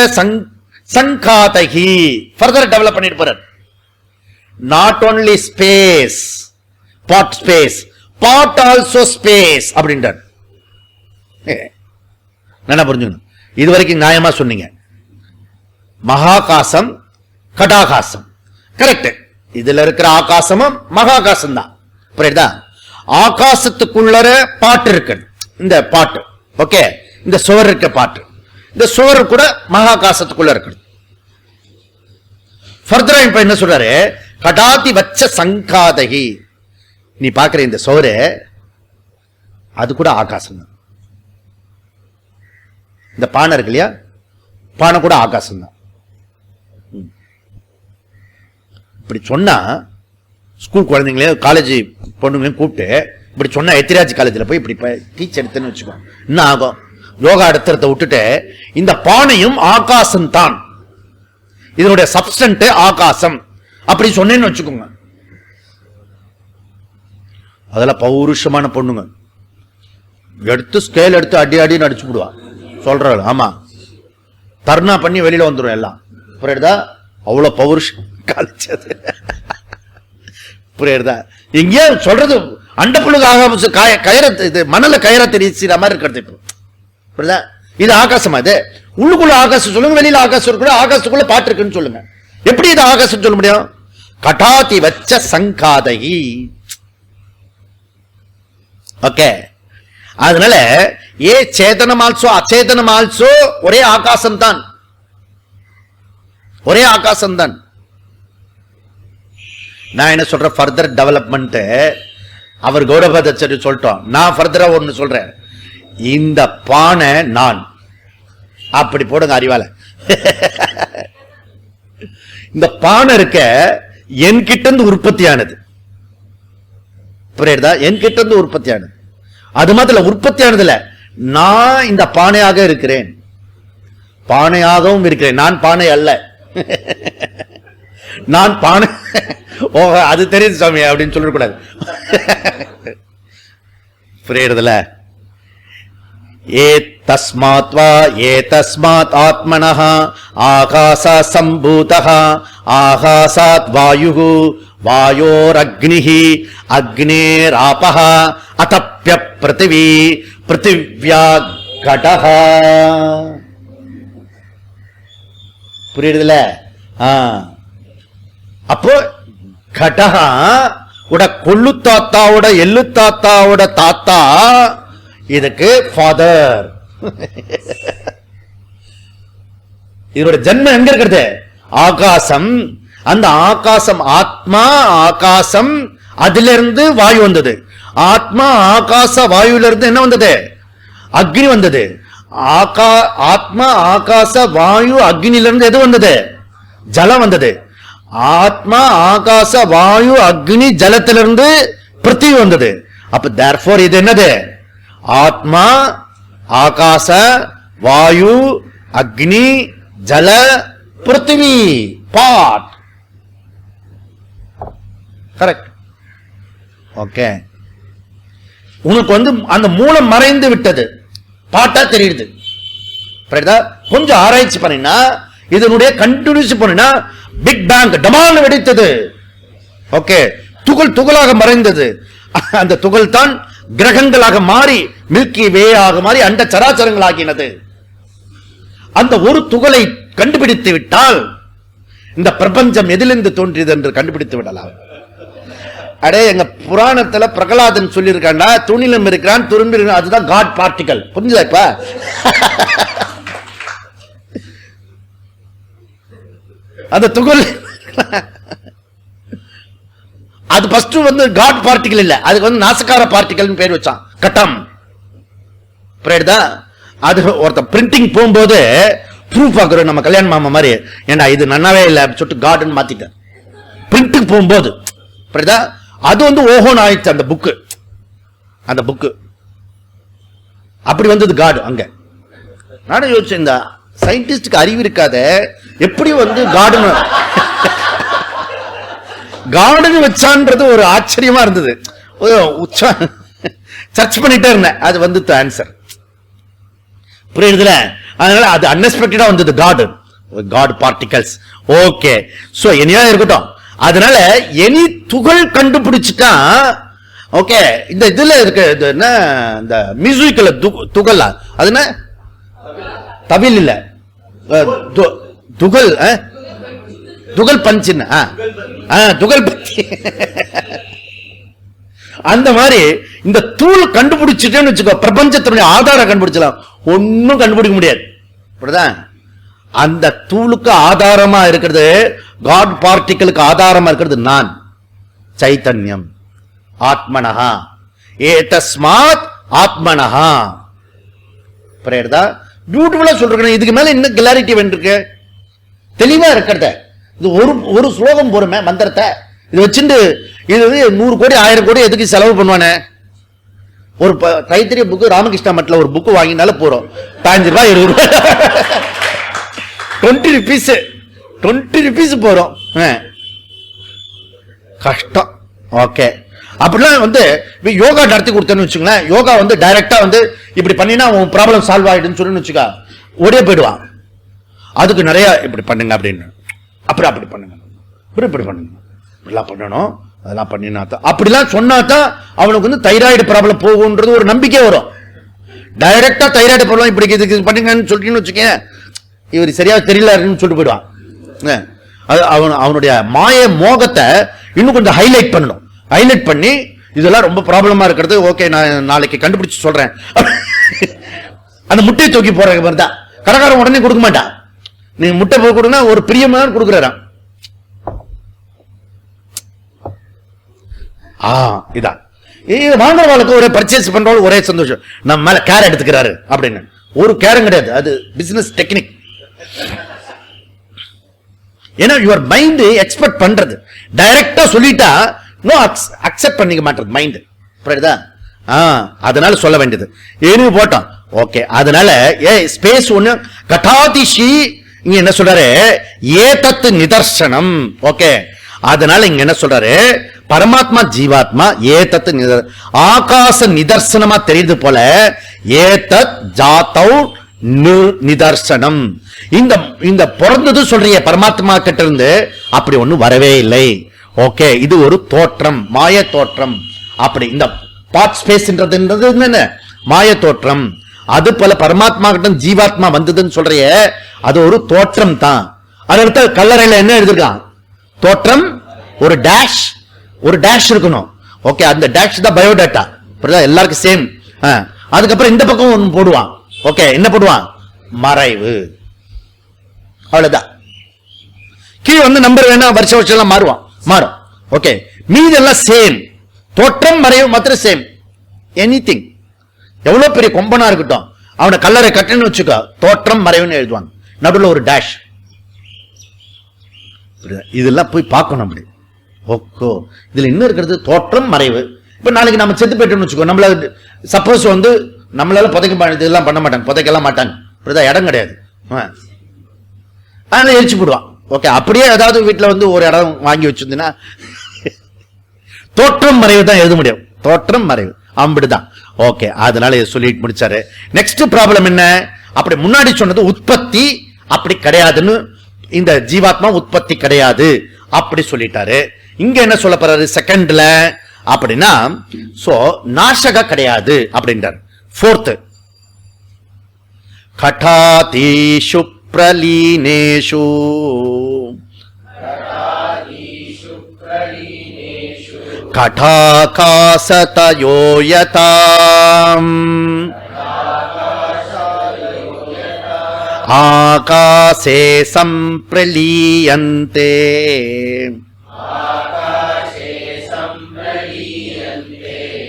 சங்காதகி ஃபர்தர் டெவலப் பண்ணிட்டு போறார். Not only space, but space, but also space அப்படின்றார். என்ன புரிஞ்சுக்கணும்? இது வரைக்கும் நியாயமா சொன்னீங்க. மகாகாசம், கடாகாசம், கரெக்ட். இதுல இருக்கிற ஆகாசமும் மகாகாசம் தான். புரியுதா? ஆகாசத்துக்குள்ளர பாட்டு இருக்கு, இந்த பாட்டு. ஓகே, இந்த சுவர் இருக்க பாட்டு, இந்த சுவர் கூட மகாகாசத்துக்குள்ள இருக்கு. ஃபர்தரா இப்ப என்ன சொல்றாரு? கடாதி வச்ச சங்காதகி. நீ பாக்குற இந்த சுவரு அது கூட ஆகாசம் தான். இந்த பானை இருக்கு இல்லையா, பானை கூட ஆகாசம் தான். இப்படி சொன்னா ஸ்கூல் குழந்தைங்களையும் காலேஜ் பொண்ணுங்களையும் கூப்பிட்டு இப்படி சொன்னா, எத்திராஜ் காலேஜில் போய் இப்படி டீச் எடுத்துன்னு வச்சுக்கோ, என்ன ஆகும்? யோகா எடுத்துறத விட்டுட்டு இந்த பானையும் ஆகாசம் தான், இதனுடைய சப்ஸ்டன்ட் ஆகாசம் அப்படி சொன்னேன்னு வச்சுக்கோங்க. அதெல்லாம் பௌருஷமான பொண்ணுங்க எடுத்து ஸ்கேல் எடுத்து அடி அடின்னு அடிச்சு விடுவா. சொல்றாள், ஆமா, தர்ணா பண்ணி வெளியில வந்துடும் எல்லாம். புரியுதா? அவ்வளவு பௌருஷம் காலிச்சது. புரியுதா? எங்கேயா சொல்றது அண்டப்புழுக்கு கயிற, இது மணல கயிற தெரியுற மாதிரி இருக்கிறது. இப்போ புரியுதா? இது ஆகாசமா? இது உள்ளுக்குள்ள ஆகாசம் சொல்லுங்க, வெளியில ஆகாசம் இருக்குள்ள, ஆகாசத்துக்குள்ள பாட்டு இருக்குன்னு சொல்லுங்க. எப்படி இது ஆகாசம் சொல்ல முடியும்? கடாதி வச்ச சங்காதகி. ஓகே, அதனால ஏ சேதனம் ஆல்சோ அச்சேதனம் ஆல்சோ ஒரே ஆகாசம் தான், ஒரே ஆகாசம் தான். நான் என்ன சொல்றேன்? ஃபர்தர் டெவலப்மெண்ட் அவர் கௌரவதாச்சாரி சொல்லிட்டோம். நான் ஃபர்தரா ஒன்னு சொல்றேன். இந்த பானை நான் அப்படி போடுங்க அறிவால. இந்த பானை இருக்க என்கிட்ட இருந்து உற்பத்தியானது. புரியுதா? என்கிட்ட இருந்து உற்பத்தியானது. அது மாதிரி உற்பத்தியானதுல நான் இந்த பானையாக இருக்கிறேன், பானையாகவும் இருக்கிறேன். நான் பானை அல்ல, நான் பானை. ஓ, அது தெரியுது சாமி அப்படின்னு சொல்லக்கூடாது. புரியுறதுல? ஏ தஸ்மாத் வா ஏ தஸ்மாத் ஆத்மனஹ ஆகாச சம்பூதஹ ஆகாசாத் வாயுஹு வாயோரக்னிஹி அக்னேராபஹ அதப்ய பிருத்திவி பிருத்திவ்யா கடஹ. புரியுதுல? அப்போ கடஹா உட கொள்ளு தாத்தாவோட எள்ளு தாத்தாவோட தாத்தா இதுக்கு ஃபாதர். இதோட ஜன்மம் எங்க இருக்கிறது? ஆகாசம். அந்த ஆகாசம் ஆத்மா, ஆகாசம், அதுல இருந்து வாயு வந்தது. ஆத்மா ஆகாச வாயுல இருந்து என்ன வந்தது? அக்னி வந்தது. ஆத்மா ஆகாச வாயு அக்னில இருந்து எது வந்தது? ஜலம் வந்தது. ஆத்மா ஆகாச வாயு அக்னி ஜலத்திலிருந்து பிருத்திவி வந்தது. அப்ப தேர்ஃபோர் இது என்னது? ஆத்மா ஆகாச வாயு அக்னி ஜல பிருத்திவி பாட். கரெக்ட். ஓகே, உனக்கு அந்த மூலம் மறைந்து விட்டது, பாட்டா தெரியுது. கொஞ்சம் ஆராய்ச்சி பண்ணினா, இதனுடைய கண்டினியூஸ் பண்ணினா, பிக் பேங் டமால் வெடித்தது. ஓகே, துகள் துகளாக மறைந்தது. அந்த துகள் தான் கிரகங்களாக மாறி மில்கி வே ஆக மாறி அண்ட சராச்சரங்கள் ஆகினது. அந்த ஒரு துகளை கண்டுபிடித்து விட்டால் இந்த பிரபஞ்சம் எதிலிருந்து தோன்றியது என்று கண்டுபிடித்து விடலாம். அடே, எங்க புராணத்துல பிரகலாதன் சொல்லி இருக்காண்டா, துணிலும் இருக்கிறான் துரும்பி இருக்கிறான், அதுதான் காட் பார்ட்டிகல். புரிஞ்சுதா? இப்ப அந்த துகள் அது ஃபர்ஸ்ட் வந்து காட் பார்ட்டிகல் இல்ல, அதுக்கு வந்து நாசகார பார்ட்டிகல் பேர் வச்சான், கட்டம். புரியுதா? அது ஒருத்த பிரிண்டிங் போகும்போது ப்ரூஃப் ஆகுறோம் நம்ம கல்யாண மாமா மாதிரி, ஏண்டா இது நன்னாவே இல்லை சொல்லிட்டு கார்டுன்னு மாத்திட்டேன் பிரிண்ட்டுக்கு போகும்போது. புரியுதா? அது வந்து ஓஹோன்னு ஆயிடுச்சு அந்த புக்கு. அந்த புக்கு அப்படி வந்தது காடு அங்க. நானும் யோசிச்சேன், இந்த சயின்டிஸ்டுக்கு அறிவு இருக்காத எப்படி வந்து கார்டன் கார்டன் வச்சான்றது ஒரு ஆச்சரியமா இருந்தது. சர்ச் பண்ணிட்டே இருந்தேன், அது வந்து ஆன்சர். புரியுதுல? அதனால அது அன்எக்ஸ்பெக்டடா வந்தது கார்டன், காட் பார்ட்டிகல்ஸ். ஓகே, சோ எனியா இருக்கட்டும். அதனால எனி துகள் கண்டுபிடிச்சிட்டா ஓகே. இந்த இதுல இருக்கு என்ன, இந்த மியூசிக்ல துகள், அது என்ன தவில் இல்ல, துகள் துகள் பஞ்சின், துகள் பஞ்சி. அந்த மாதிரி இந்த தூள் கண்டுபிடிச்சிட்டேன்னு வச்சுக்கோ, பிரபஞ்சத்தினுடைய ஆதாரம் கண்டுபிடிச்சலாம். ஒன்னும் கண்டுபிடிக்க முடியாது. அந்த தூளுக்கு ஆதாரமா இருக்கிறது, காட் பார்ட்டிகளுக்கு ஆதாரமா இருக்கிறது நான், சைத்தன்யம், ஆத்மனஹா. ஏதஸ்மாத் ஆத்மனஹா. புரியுதா? பியூட்டிஃபுல்லா சொல்றேன். இதுக்கு மேல இன்னும் கிளாரிட்டி வேண்டிருக்கு, தெளிவா இருக்கிறத. இது ஒரு ஸ்லோகம் போருமே மந்திரத்தை இது வச்சுட்டு இது 100 கோடி 1000 கோடி எதுக்கு செலவு பண்ணுவானே? ஒரு தைத்திரிய புக்கு ராமகிருஷ்ணா மட்டில் ஒரு புக்கு வாங்கினால போறோம் 15 ரூபாய் 20 ரூபாய் 20 ருபீஸ் போறோம். கஷ்டம். ஓகே, அப்படிலாம் வந்து யோகா நடத்தி கொடுத்தேன்னு வச்சுங்களேன். யோகா வந்து டைரக்டா வந்து இப்படி பண்ணினா உன் ப்ராப்ளம் சால்வ் ஆயிடுன்னு சொல்லி வச்சுக்கா, ஓடியே போயிடுவான். அதுக்கு நிறைய இப்படி பண்ணுங்க அப்படின்னு, அப்புறம் அப்படி பண்ணுங்க, இப்படி பண்ணுங்க, இப்படிலாம் பண்ணணும், அதெல்லாம் பண்ணினா தான், அப்படிலாம் சொன்னாதான் அவனுக்கு வந்து தைராய்டு ப்ராப்ளம் போகுன்றது ஒரு நம்பிக்கை வரும். டைரக்டா தைராய்டு ப்ராப்ளம் இப்படி இதுக்கு பண்ணுங்கன்னு சொல்லிட்டு வச்சுக்கேன், இவர் சரியா தெரியலன்னு சொல்லிட்டு போயிடுவான். அவனுடைய மாய மோகத்தை இன்னும் கொஞ்சம் ஹைலைட் பண்ணணும். ஹைலைட் பண்ணி இதெல்லாம் ரொம்ப ப்ராப்ளமா இருக்கிறது, ஓகே நான் நாளைக்கு கண்டுபிடிச்சு சொல்றேன். அந்த முட்டையை தூக்கி போற மாதிரி தான் கடைக்காரன் உடனே கொடுக்க மாட்டான். நீங்க முட்டை போய் கொடுங்க, ஒரு பிரியமா கொடுக்குறாராம். இதான் வாங்குறவாளுக்கு ஒரே பர்ச்சேஸ் பண்றவங்க ஒரே சந்தோஷம், நம்ம மேல கேர் எடுத்துக்கிறாரு அப்படின்னு. ஒரு கேரும் கிடையாது, அது பிசினஸ் டெக்னிக். ஏன்னா யுவர் மைண்ட் எக்ஸ்பெக்ட் பண்றது டைரக்டா சொல்லிட்டா நோ அக்செப்ட் பண்ணிக்க மாட்டது மைண்ட். புரியுதா? அதனால சொல்ல வேண்டியது ஏனு போட்டோம். ஓகே, அதனால ஸ்பேஸ் ஒண்ணு கட்டாதிஷி இங்க என்ன சொல்றாரு, ஏதத் நிதர்சனம். ஓகே, அதனால இங்க என்ன சொல்றாரு, பரமாத்மா ஜீவாத்மா ஏதத் ஆகாச நிதர்சனமா தெரியுது போல, ஏதத் ஜாதௌ நிதர்சனம். இந்த பிறந்தது சொல்றீங்க பரமாத்மா கிட்ட இருந்து, அப்படி ஒண்ணு வரவே இல்லை. ஓகே, இது ஒரு தோற்றம், மாய தோற்றம். அப்படி இந்த பார்ட் ஸ்பேஸ்ன்றது என்ன, மாய தோற்றம். அது போல பரமாத்மா கிட்ட ஜீவாத்மா வந்ததுன்னு சொல்றிய, அது ஒரு தோற்றம் தான். அதற்கு கல்லறையில என்ன எழுதிருக்கான், தோற்றம் ஒரு டேஷ் இருக்கணும். ஓகே, அந்த டேஷ் தான் பயோடேட்டா. எல்லாருக்கும் சேம். அதுக்கப்புறம் இந்த பக்கம் ஒன்று போடுவான். ஓகே, என்ன போடுவான், மறைவு. அவ்வளவுதான். கீழே வந்து நம்பர் வேணா வருஷம் எல்லாம் மாறும். ஓகே, மீதெல்லாம் சேம். தோற்றம் மறைவு மாத்திரம் சேம். எனிதிங் எவ்வளவு பெரிய கொம்பனா இருக்கட்டும், அவனை கல்லறை கட்டணும்னு வச்சுக்கோ, தோற்றம் மறைவுன்னு எழுதுவாங்க, நடுவில் ஒரு டேஷ். இதெல்லாம் போய் பார்க்கணும் அப்படி. ஓகோ, இதுல என்ன இருக்கிறது, தோற்றம் மறைவு. இப்ப நாளைக்கு நம்ம செத்து போயிட்டோம்னு வச்சுக்கோ, நம்மள சப்போஸ் வந்து நம்மளால இதெல்லாம் பண்ண மாட்டாங்க, புதைக்கலாம் மாட்டாங்க. இடம் கிடையாது, அதனால எரிச்சு போடுவான். ஓகே, அப்படியே ஏதாவது வீட்டுல வந்து ஒரு இடம் வாங்கி வச்சிருந்தீங்கன்னா தோற்றம் மறைவு தான் எழுத முடியும், தோற்றம் மறைவு அப்படிதான். ஓகே, அதனால சொல்லிட்டு முடிச்சாரு. நெக்ஸ்ட் ப்ராப்ளம் என்ன, அப்படி முன்னாடி சொன்னது உற்பத்தி அப்படி கிடையாதுன்னு, இந்த ஜீவாத்மா உற்பத்தி கிடையாது அப்படி சொல்லிட்டாரு. இங்க என்ன சொல்ல போறாரு செகண்ட்ல அப்படின்னா, சோ நாசக கிடையாது அப்படின்றார். ஃபோர்த், கடாதீஷு பிரலீனேஷு கடாகாசதயோயதாம் ஆகாசே சம்பிரலீயந்தே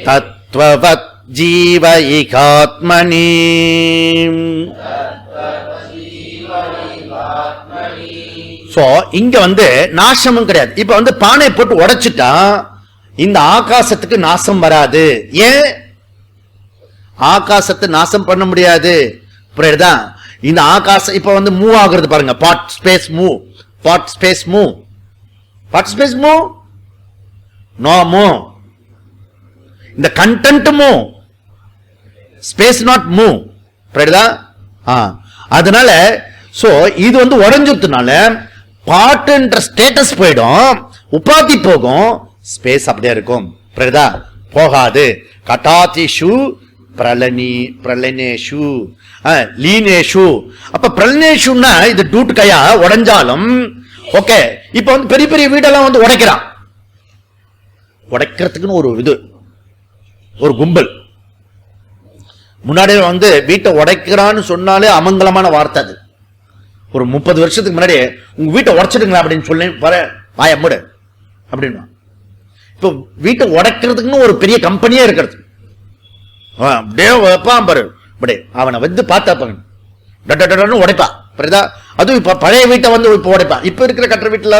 தத்வவத் ஜீவைகாத்மனி. சோ இங்க நாசமும் கிடையாது. இப்ப பானை போட்டு உடைச்சிட்டா இந்த ஆகாசத்துக்கு நாசம் வராது. ஏன் ஆகாசத்தை நாசம் பண்ண முடியாது? புரியுதா? இந்த ஆகாசம் இப்ப மூவ் ஆகுறது பாருங்க. பாட் ஸ்பேஸ் மூவ், பாட் ஸ்பேஸ் மூவ், பாட் ஸ்பேஸ் மூவ், நோ மூவ். இந்த content move, space not move. புரியுதா? அதனால சோ இது உடைஞ்சதுனால பாட்டுன்ற ஸ்டேட்டஸ் போயிடும், உபாதி போகும், ஸ்பேஸ் அப்படியே இருக்கும். புரியுதா? போகாது. கட்டாதிஷு பிரலனேஷு லீனேஷு. அப்ப பிரலனேஷுன்னா இது டூட் கையா உடைஞ்சாலும் ஓகே. இப்ப பெரிய பெரிய வீடெல்லாம் உடைக்கிறான். உடைக்கிறதுக்குன்னு ஒரு இது, ஒரு கும்பல். முன்னாடி வீட்டை உடைக்கிறான்னு சொன்னாலே அமங்கலமான வார்த்தை அது. ஒரு 30 வருஷத்துக்கு முன்னாடி உங்க வீட்டை உடைச்சிடுங்களா அப்படின்னு சொல்லி வாய மூடு அப்படின்னு. இப்போ வீட்டை உடைக்கிறதுக்குன்னு ஒரு பெரிய கம்பெனியே இருக்கிறது. அப்படியே வைப்பான் பாரு, அப்படியே அவனை பார்த்தா உடைப்பா. புரியுதா? அதுவும் இப்ப பழைய வீட்டை இப்ப உடைப்பான். இப்ப இருக்கிற கட்டுற வீட்டுல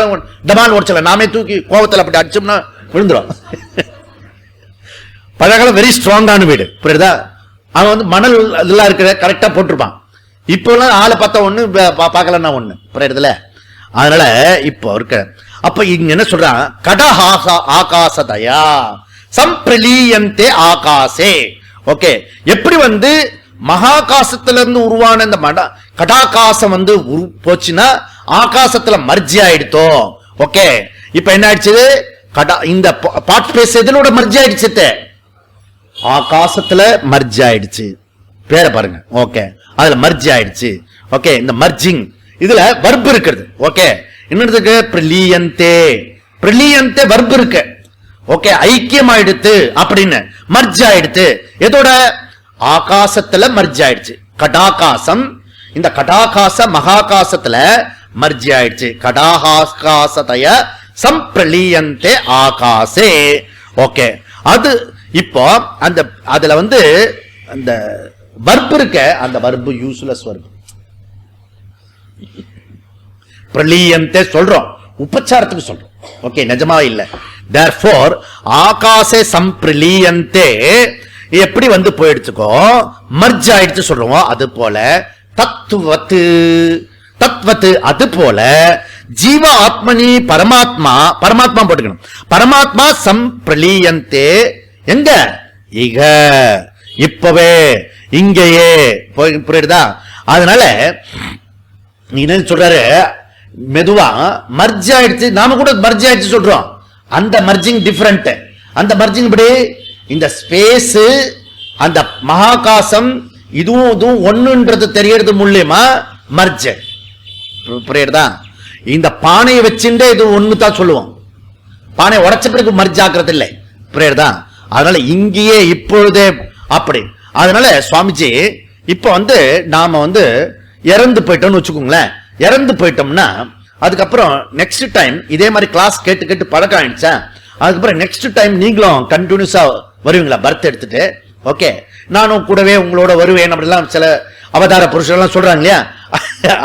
டமால் உடைச்சல, நாமே தூக்கி கோவத்தில் அப்படி அடிச்சோம்னா விழுந்துடும். பழைய காலம் வெரி ஸ்ட்ராங்கான வீடு. புரியுதா? அவன் மணல் இதெல்லாம் இருக்கிற கரெக்டா போட்டிருப்பான். இப்ப எல்லாம் ஆளை பார்த்தா ஒண்ணு, பார்க்கலன்னா ஒண்ணு. புரியுதுல? அதனால இப்போ இருக்க அப்ப இங்க என்ன சொல்றான்? கடஹாசா ஆகாசதயா சம்பிரலீயந்தே ஆகாசே. ஓகே. எப்படி மகாகாசத்துல இருந்து உருவான இந்த கடாகாசம் போச்சுன்னா ஆகாசத்துல மர்ஜி ஆயிடுத்தோ. ஓகே. இப்ப என்ன ஆயிடுச்சு? இந்த பாட் ஸ்பேஸ் எதிலோட மர்ஜி ஆயிடுச்சு? ஆகாசத்துல மர்ஜ் ஆயிடுச்சு. பேரை பாருங்க. ஓகே. அதுல மர்ஜ் ஆயிடுச்சு. ஓகே. இந்த மர்ஜிங் இதுல வர்ப் இருக்குது. ஓகே. இன்னொருக்கு பிரலீயந்தே, பிரலீயந்தே வர்ப் இருக்கு. ஓகே. ஐக்கியம் ஆயிடுத்து அப்படின்னு மர்ஜ் ஆயிடுத்து. எதோட? ஆகாசத்துல மர்ஜ் ஆயிடுச்சு. கடாகாசம் இந்த கடாகாச மகாகாசத்துல மர்ஜ் ஆயிடுச்சு. கடாகாசதய சம்பிரலீயந்தே ஆகாசே. ஓகே. அது இப்போ அந்த அதுல அந்த வர்ப் இருக்க, அந்த வர்ப் யூஸ்லெஸ் வர்ப். பிரலீயந்தே சொல்றோம், உபச்சாரத்துக்கு சொல்றோம். ஓகே. நிஜமா இல்ல. தேர்ஃபோர் ஆகாசே சம்பிரலீயந்தே எப்படி போயிடுச்சுக்கோ, மர்ஜ் ஆயிடுச்சு சொல்றோம். அது போல தத்துவத்து, தத்வத்து அது போல ஜீவ ஆத்மனி பரமாத்மா, பரமாத்மா போட்டுக்கணும். பரமாத்மா சம்பிரலீயந்தே எங்க? இக, இப்பவே, இங்கேயே. புரியுதா? அதனால நீ என்ன சொல்றாரு? மெதுவா மர்ஜ் ஆயிடுச்சு. நாம கூட மர்ஜ் ஆயிடுச்சு சொல்றோம். அந்த மர்ஜிங் டிஃபரண்ட். அந்த மர்ஜிங் இப்படி இந்த ஸ்பேஸ், அந்த மகாகாசம் இதுவும் ஒண்ணுன்றது தெரியறது மூலியமா மர்ஜ். புரியுதா? இந்த பானையை வச்சுட்டே இது ஒண்ணு தான் சொல்லுவோம். பானை உடைச்ச பிறகு மர்ஜ் ஆக்குறது இல்லை. புரியுதா? அதனால இங்கேயே இப்பொழுதே அப்படி. அதனால சுவாமிஜி இப்ப நாம இறந்து போயிட்டோம்னு வச்சுக்கோங்களேன். இறந்து போயிட்டோம்னா அதுக்கப்புறம் நெக்ஸ்ட் டைம் இதே மாதிரி கிளாஸ் கேட்டு கேட்டு பழக்கம் ஆயிடுச்சா, அதுக்கப்புறம் நெக்ஸ்ட் டைம் நீங்களும் கண்டினியூஸா வருவீங்களா பர்த் எடுத்துட்டு? ஓகே. நானும் கூடவே உங்களோட வருவேன் அப்படிலாம் சில அவதார புருஷர்லாம் சொல்றாங்க இல்லையா?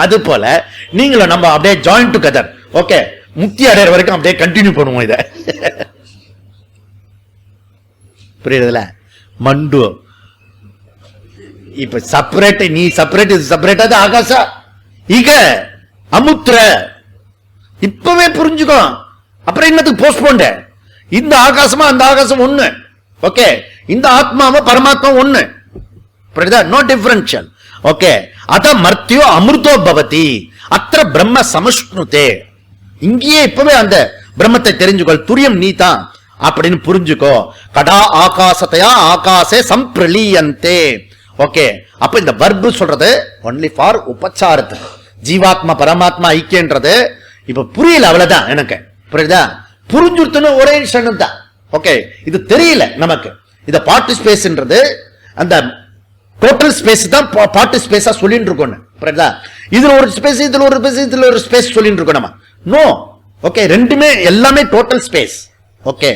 அது போல நீங்களும் நம்ம அப்படியே ஜாயின் டுகெதர். ஓகே. முக்தி அடையிற வரைக்கும் அப்படியே கண்டினியூ பண்ணுவோம் இதை. புரியுதுல? மண்டு இப்ப செப்பரேட், நீ செப்பரேட், இது செப்பரேட். அது ஆகாசா இக அமுத்திர. இப்பவே புரிஞ்சுக்கோ. அப்புறம் என்னத்துக்கு போஸ்ட்போன்? இந்த ஆகாசமா அந்த ஆகாசம் ஒண்ணு. ஓகே. இந்த ஆத்மாவ பரமாத்மா ஒண்ணு. புரியுதா? No differential. ஓகே. அத மர்த்தியோ அமிர்தோ பவதி அத்திர பிரம்ம சமஷ்ணுதே. இங்கேயே இப்பவே அந்த பிரம்மத்தை தெரிஞ்சுக்கொள். துரியம் நீ தான் அப்படின்னு புரிஞ்சுக்கோ. கடா ஆகாசத்தையா ஆகாசே சம்பிரலீயந்தே. ஓகே. அப்ப இந்த வர்பு சொல்றது ஒன்லி ஃபார் உபச்சாரத்துக்கு. ஜீவாத்மா பரமாத்மா ஐக்கியன்றது இப்ப புரியல, அவ்வளவுதான் எனக்கு. புரியுதா? புரிஞ்சுடுத்துன்னு ஒரே க்ஷணம் தான். ஓகே. இது தெரியல நமக்கு. இந்த பார்ட் ஸ்பேஸ்ன்றது அந்த டோட்டல் ஸ்பேஸ் தான் பார்ட் ஸ்பேஸா சொல்லிட்டு இருக்கோம். இதுல ஒரு ஸ்பேஸ், இதுல ஒரு ஸ்பேஸ், இதுல ஒரு ஸ்பேஸ் சொல்லிட்டு இருக்கோம் நம்ம. நோ, ஓகே, ரெண்டுமே எல்லாமே டோட்டல் ஸ்பேஸ். ஓகே,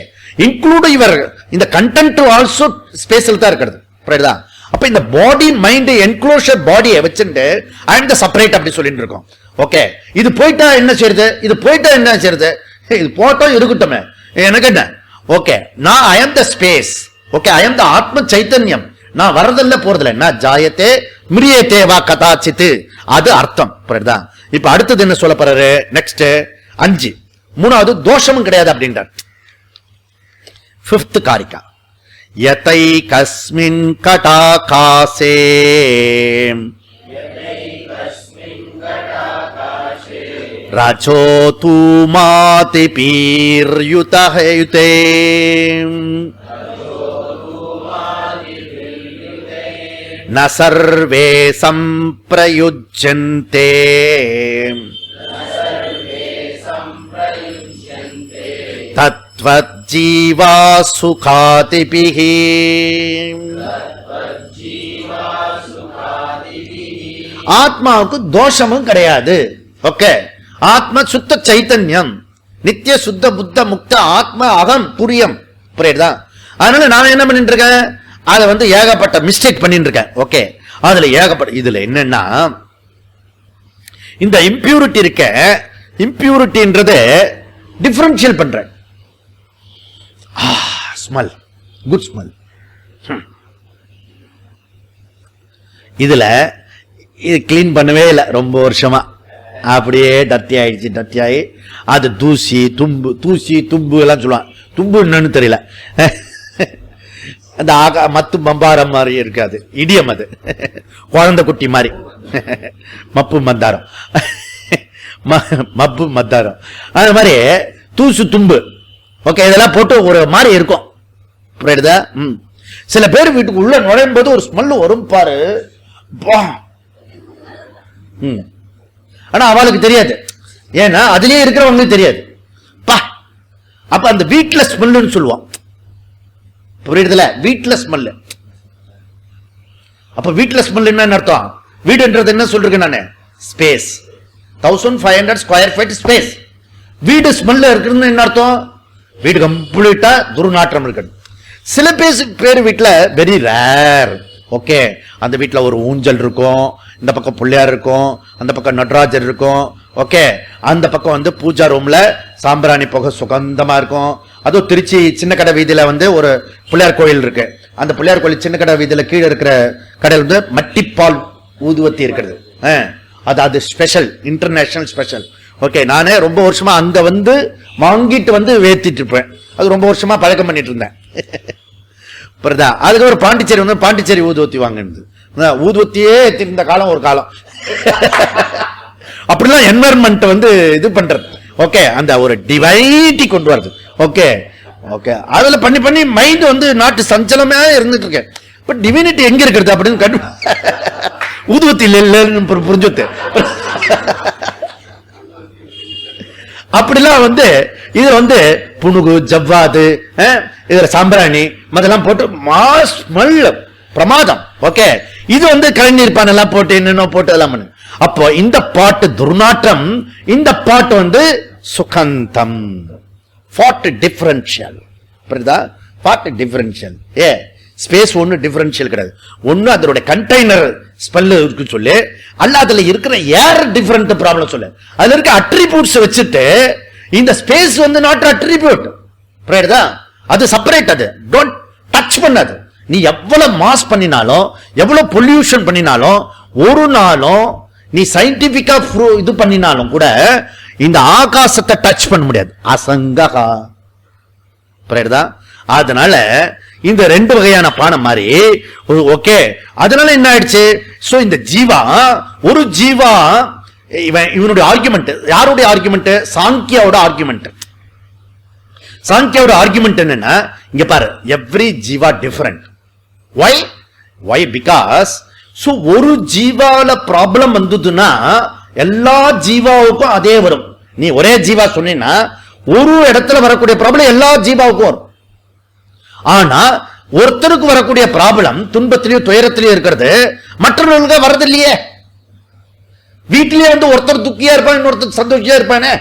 இன்க்ளூட் இவர் இந்த கண்டென்ட் ஆல்சோ ஸ்பேஸ்ல தான் இருக்கிறது. புரியுதா? அப்ப இந்த பாடி மைண்ட் என்க்ளோஷர் பாடியை வச்சுட்டு ஐ அம் தி செப்பரேட் அப்படி சொல்லிட்டு இருக்கோம். ஓகே, இது போயிட்டா என்ன செய்யுது, இது போயிட்டா என்ன செய்யுது, இது போட்டோம் இருக்கட்டுமே, எனக்கு என்ன. ஓகே, நான் ஐ அம் தி ஸ்பேஸ். ஓகே, ஐ அம் தி ஆத்ம சைத்தன்யம். நான் வரதில்ல போறதில்ல. நான் ஜாயத்தே மிரியத்தே வா கதாச்சித்து, அது அர்த்தம். புரியுதா? இப்ப அடுத்தது என்ன சொல்ல போறாரு நெக்ஸ்ட் 5. மூணாவது தோஷமும் கிடையாது அப்படின்றார். 5th காரிகா யதை கஸ்மின் கடாகாசே ரஜோ தூமாதி பீர்யுதஹயுதே ந சர்வே சம்பிரயுஜ்யந்தே தத்வத் ஜீவா சுகாதிபிஹி. ஆத்மாவுக்கு தோஷமும் கிடையாது. ஓகே, ஆத்மா சுத்த சைத்தன்யம், நித்திய சுத்த புத்த முக்த ஆத்மா அகம் புரியம். புரியுதா? அதனால நான் என்ன பண்ணிட்டு இருக்கேன், அதை ஏகப்பட்ட மிஸ்டேக் பண்ணிட்டு இருக்கேன். ஓகே, அதுல ஏகப்பட்ட இதுல என்னன்னா இந்த இம்பியூரிட்டி இருக்க, இம்பியூரிட்டின்றது டிஃபரன்ஷியல் பண்றேன். Smell, good smell. இதுல இது கிளீன் பண்ணவே இல்லை ரொம்ப வருஷமா, அப்படியே டர்ட்டி ஆயிடுச்சு. டர்ட்டி ஆகி அது தூசி தும்பு, தூசி தும்பு எல்லாம் சொல்லுவான். தும்பு என்னன்னு தெரியல, அந்த மத்து மம்பாரம் மாதிரி இருக்காது, இடியம் அது, குழந்தை குட்டி மாதிரி. மப்பு மந்தாரம், மப்பு மத்தாரம், அது மாதிரி தூசு தும்பு. ஓகே, இதெல்லாம் போட்டு ஒரு மாதிரி இருக்கும். புரியுதா? சில பேர் வீட்டுக்கு உள்ள நுழையும் போது ஒரு ஸ்மெல் வரும் பாரு. ஆனா அவளுக்கு தெரியாது, ஏன்னா அதுலயே இருக்கிறவங்களுக்கு தெரியாது. பா, அப்ப அந்த வீட்ல ஸ்மெல்லுன்னு சொல்லுவான். புரியுதுல? வீட்ல ஸ்மெல். அப்ப வீட்ல ஸ்மெல் என்ன அர்த்தம்? வீடுன்றது என்ன சொல்றேன் நானு, ஸ்பேஸ். 1500 square feet space. வீடு ஸ்மெல்ல இருக்குன்னு என்ன அர்த்தம்? வீடு கம்ப்ளீட்டா துர்நாற்றம் இருக்கு. சில பேர் வீட்டுல வெரி ரேர். ஓகே, அந்த வீட்டுல ஒரு ஊஞ்சல் இருக்கும், இந்த பக்கம் பிள்ளையார் இருக்கும், அந்த பக்கம் நடராஜர் இருக்கும். ஓகே, அந்த பக்கம் பூஜா ரூம்ல சாம்பிராணி புகை சுகந்தமா இருக்கும். அதுவும் திருச்சி சின்ன கடை வீதியில ஒரு பிள்ளையார் கோயில் இருக்கு. அந்த பிள்ளையார் கோயில் சின்ன கடை வீதியில கீழே இருக்கிற கடையில் மட்டிப்பால் ஊதுவத்தி இருக்கிறது. அது ஸ்பெஷல், இன்டர்நேஷனல் ஸ்பெஷல். ஓகே, நானே ரொம்ப வருஷமா அங்க வாங்கிட்டு வேத்திட்டு இருப்பேன். அது ரொம்ப வருஷமா பழக்கம் பண்ணிட்டு இருந்தேன். புரியுதா? அதுக்கு ஒரு பாண்டிச்சேரி ஊதுவத்தி வாங்கினது. ஊதுவத்தியே திருந்த காலம் ஒரு காலம். அப்படிலாம் என்வரன்மெண்ட் இது பண்றது. ஓகே, அந்த ஒரு டிவைனிட்டி கொண்டு வருது. ஓகே ஓகே, அதுல பண்ணி மைண்ட் நாட்டு சஞ்சலமே இருந்துட்டு இருக்கேன். பட் டிவைனிட்டி எங்க இருக்கிறது அப்படின்னு கண்டு ஊதுவத்தி இல்லைன்னு புரிஞ்சுட்டு அப்படிலாம் இது புணுகு ஜவ்வாது இதுல சாம்பிராணி அதெல்லாம் போட்டு மாஸ் ஸ்மெல் பிரமாதம். ஓகே, இது கலைஞர் பானெல்லாம் போட்டு என்னென்ன போட்டு எல்லாம் பண்ணு. அப்போ இந்த பாட்டு துர்நாற்றம், இந்த பாட்டு சுகந்தம். ஃபாட் டிஃபரன்ஷியல். புரியுதா? ஃபாட் டிஃபரன்ஷியல். ஸ்பேஸ் ஒண்ணு டிஃபரன்ஷியல் கிடையாது. ஒண்ணு அதோட கண்டெய்னர் ஸ்மெல் இருக்கு சொல்லு, அல்ல அதுல இருக்கிற ஏர் டிஃபரண்ட் ப்ராப்ளம் சொல்லு. அதுல இருக்க அட்ரிபியூட்ஸ் வச்சுட்டு இந்த ஸ்பேஸ் நாட் அட்ரிபியூட். புரியுதா? அது செப்பரேட். அது டோன்ட் டச் பண்ணாது. நீ எவ்வளவு மாஸ் பண்ணினாலும், எவ்வளவு பொல்யூஷன் பண்ணினாலும், ஒரு நாளும் நீ சயின்டிபிக்கா இது பண்ணினாலும் கூட இந்த ஆகாசத்தை டச் பண்ண முடியாது. அசங்கா. புரியுதா? அதனால இந்த ரெண்டு வகையான பானம் மாதிரி. ஓகே, அதனால என்ன ஆயிடுச்சு? சோ இந்த ஜீவா, ஒரு ஜீவா, இவனுடைய ஆர்குமெண்ட், யாருடைய ஆர்குமெண்ட்? சாங்கியாவோட ஆர்குமெண்ட். சாங்கியாவோட ஆர்குமெண்ட் என்னன்னா, இங்க பாரு, எவ்ரி ஜீவா டிஃபரண்ட். வை? பிகாஸ் ஒரு ஜீவால ப்ராப்ளம் வந்ததுன்னா எல்லா ஜீவாவுக்கும் அதே வரும். நீ ஒரே ஜீவா சொன்னீங்கன்னா ஒரு இடத்துல வரக்கூடிய ப்ராப்ளம் எல்லா ஜீவாவுக்கும் வரும். ஆனா ஒருத்தருக்கு வரக்கூடிய ப்ராப்ளம் துன்பத்திலேயோ துயரத்திலேயோ இருக்கிறது மற்றவர்களுக்கு வரது இல்லையே. வீட்டிலேயே வந்து ஒருத்தர் துக்கியா இருப்பான், இன்னொருத்தர் சந்தோஷியா இருப்பானே.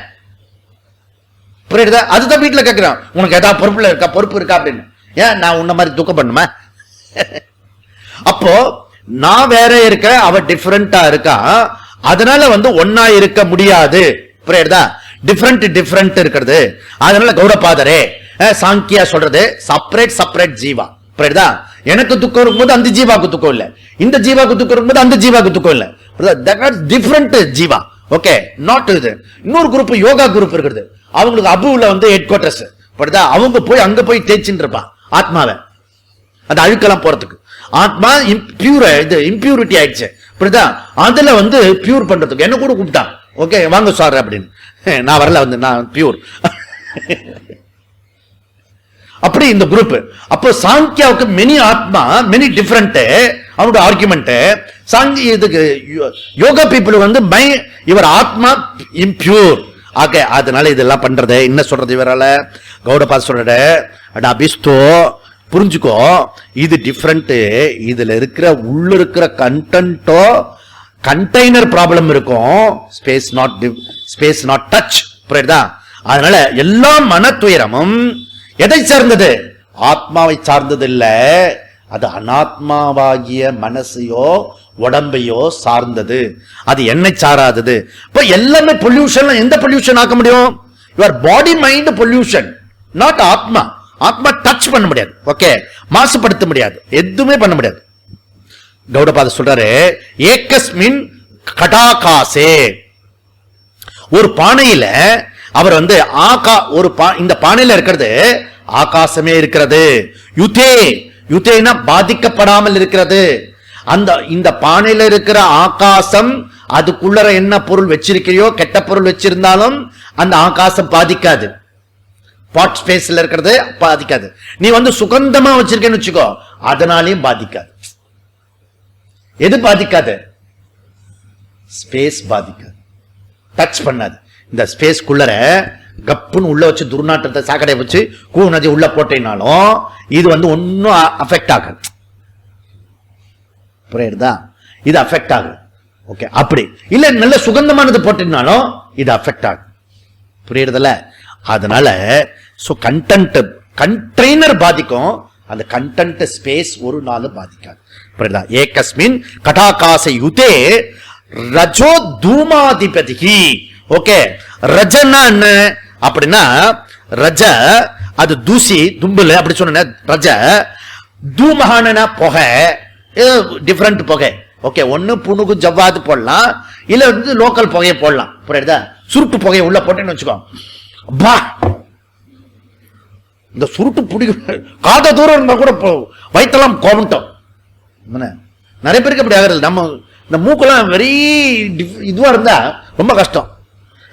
புரியுதா? அதுதான் வீட்டுல கேட்கிறான், உனக்கு ஏதாவது பொறுப்பு இருக்கா அப்படின்னு. ஏன் நான் உன்ன மாதிரி துக்கம் பண்ணுமா? அப்போ நான் வேற இருக்க, அவ டிஃபரெண்டா இருக்கா, அதனால வந்து ஒன்னா இருக்க முடியாது. புரியுதா? டிஃபரெண்ட் இருக்கிறது. அதனால கௌடபாதரே சாங்கியா சொல்றது செப்பரேட் ஜீவா. புரியுதா? எனக்கு துக்கம் இருக்கும்போது அந்த ஜீவாக்கு துக்கம் இல்ல, இந்த ஜீவாக்கு துக்கம் இருக்கும்போது அந்த ஜீவாக்கு துக்கம் இல்ல. டிஃபரெண்ட் ஜீவா. ஓகே, நாட் இது. இன்னொரு குரூப் யோகா குரூப் இருக்குது, அவங்களுக்கு அபுல வந்து ஹெட் குவார்டர்ஸ். புரியுதா? அவங்க போய் அங்க போய் தேய்ச்சின்னு இருப்பான் ஆத்மாவை, அந்த அழுக்கெல்லாம் போறதுக்கு. ஆத்மா இம்பியூரிட்டி ஆயிடுச்சு. புரியுதா? அதுல வந்து பியூர் பண்றதுக்கு என்ன கூட கூப்பிட்டான். ஓகே வாங்க சார் அப்படின்னு. நான் வரல, வந்து நான் பியூர். அப்படி இந்த குரூப். அப்போ சாங்கியாவுக்கு மெனி ஆத்மா, மெனி டிஃபரெண்ட் அவனோட ஆர்குமெண்ட். இதுக்கு யோகா பீப்புள் வந்து இவர் ஆத்மா இம்பியூர். ஓகே, அதனால இதெல்லாம் பண்றது என்ன சொல்றது இவரால? கௌடபாத சொல்ற அபிஸ்தோ புரிஞ்சுக்கோ, இது டிஃபரெண்ட். இதுல இருக்கிற உள்ள இருக்கிற கண்டென்ட்டோ கண்டெய்னர் ப்ராப்ளம் இருக்கும், ஸ்பேஸ் நாட் டச். புரியுதா? அதனால எல்லா மன துயரமும் எதை சார்ந்தது? ஆத்மாவை சார்ந்தது இல்ல, அது அனாத்மாவாகிய மனசையோ உடம்பையோ சார்ந்தது. அது என்னை சாராதது. இப்ப எல்லாமே பொல்யூஷன். எந்த பொல்யூஷன் ஆக்க முடியும்? Your body mind pollution, not ஆத்மா. ஆத்மா டச் பண்ண முடியாது. ஓகே, மாசுபடுத்த முடியாது, எதுவுமே பண்ண முடியாது. கௌடபாத சொல்றாரு, ஏகஸ்மின் கடாகாசே. ஒரு பானையில அவர் வந்து இந்த பானையில இருக்கிறது ஆகாசமே இருக்கிறது. யுதேனா பாதிக்கப்படாமல் இருக்கிறது. இந்த பானையில இருக்கிற ஆகாசம், அதுக்குள்ள என்ன பொருள் வச்சிருக்கிறியோ, கெட்ட பொருள் வச்சிருந்தாலும் அந்த ஆகாசம் பாதிக்காது. பாட் ஸ்பேஸ்ல இருக்கிறது பாதிக்காது. நீ வந்து சுகந்தமா வச்சிருக்கேன்னு வச்சுக்கோ, அதனாலையும் பாதிக்காது. எது பாதிக்காது? ஸ்பேஸ் பாதிக்காது, டச் பண்ணாது. இந்த ஸ்பேஸ்க்குள்ளர கப்புன்னு உள்ள வச்சு துர்நாற்றத்தை சாக்கடை வச்சு கூனதி உள்ள போட்டேனாலும் இது வந்து ஒன்னும் அஃபெக்ட் ஆகாது. புரியுதா? இது அஃபெக்ட் ஆகுது. ஓகே, அப்படி இல்ல நல்ல சுகந்தமானது போட்டினாலும் இது அஃபெக்ட் ஆகும். புரியுறதுல? அதனால கண்டெய்னர் பாதிக்கும், அந்த கண்டென்ட் ஸ்பேஸ் ஒரு நாள் பாதிக்காது. புரியுதா? ஏகஸ்மின் கடாகாச யுதே ரஜோ தூமாதிபதி. ஓகே, ரஜன்னா என்ன அப்படின்னா, ரஜ அது தூசி தும்புல அப்படி சொன்ன ரஜ. தூமஹான புகை, டிஃபரெண்ட் புகை. ஓகே, ஒன்னு புணுகு ஜவ்வாது போடலாம், இல்ல வந்து லோக்கல் புகையை போடலாம். புரியுதா? சுருட்டு புகையை உள்ள போட்டேன்னு வச்சுக்கோ, பா இந்த சுருட்டு பிடிக்கும், காத தூரம் இருந்தா கூட வயிற்றெல்லாம் கோவட்டும். நிறைய பேருக்கு அப்படி ஆகிறது. நம்ம இந்த மூக்கெல்லாம் வெரி இதுவா இருந்தா ரொம்ப கஷ்டம்.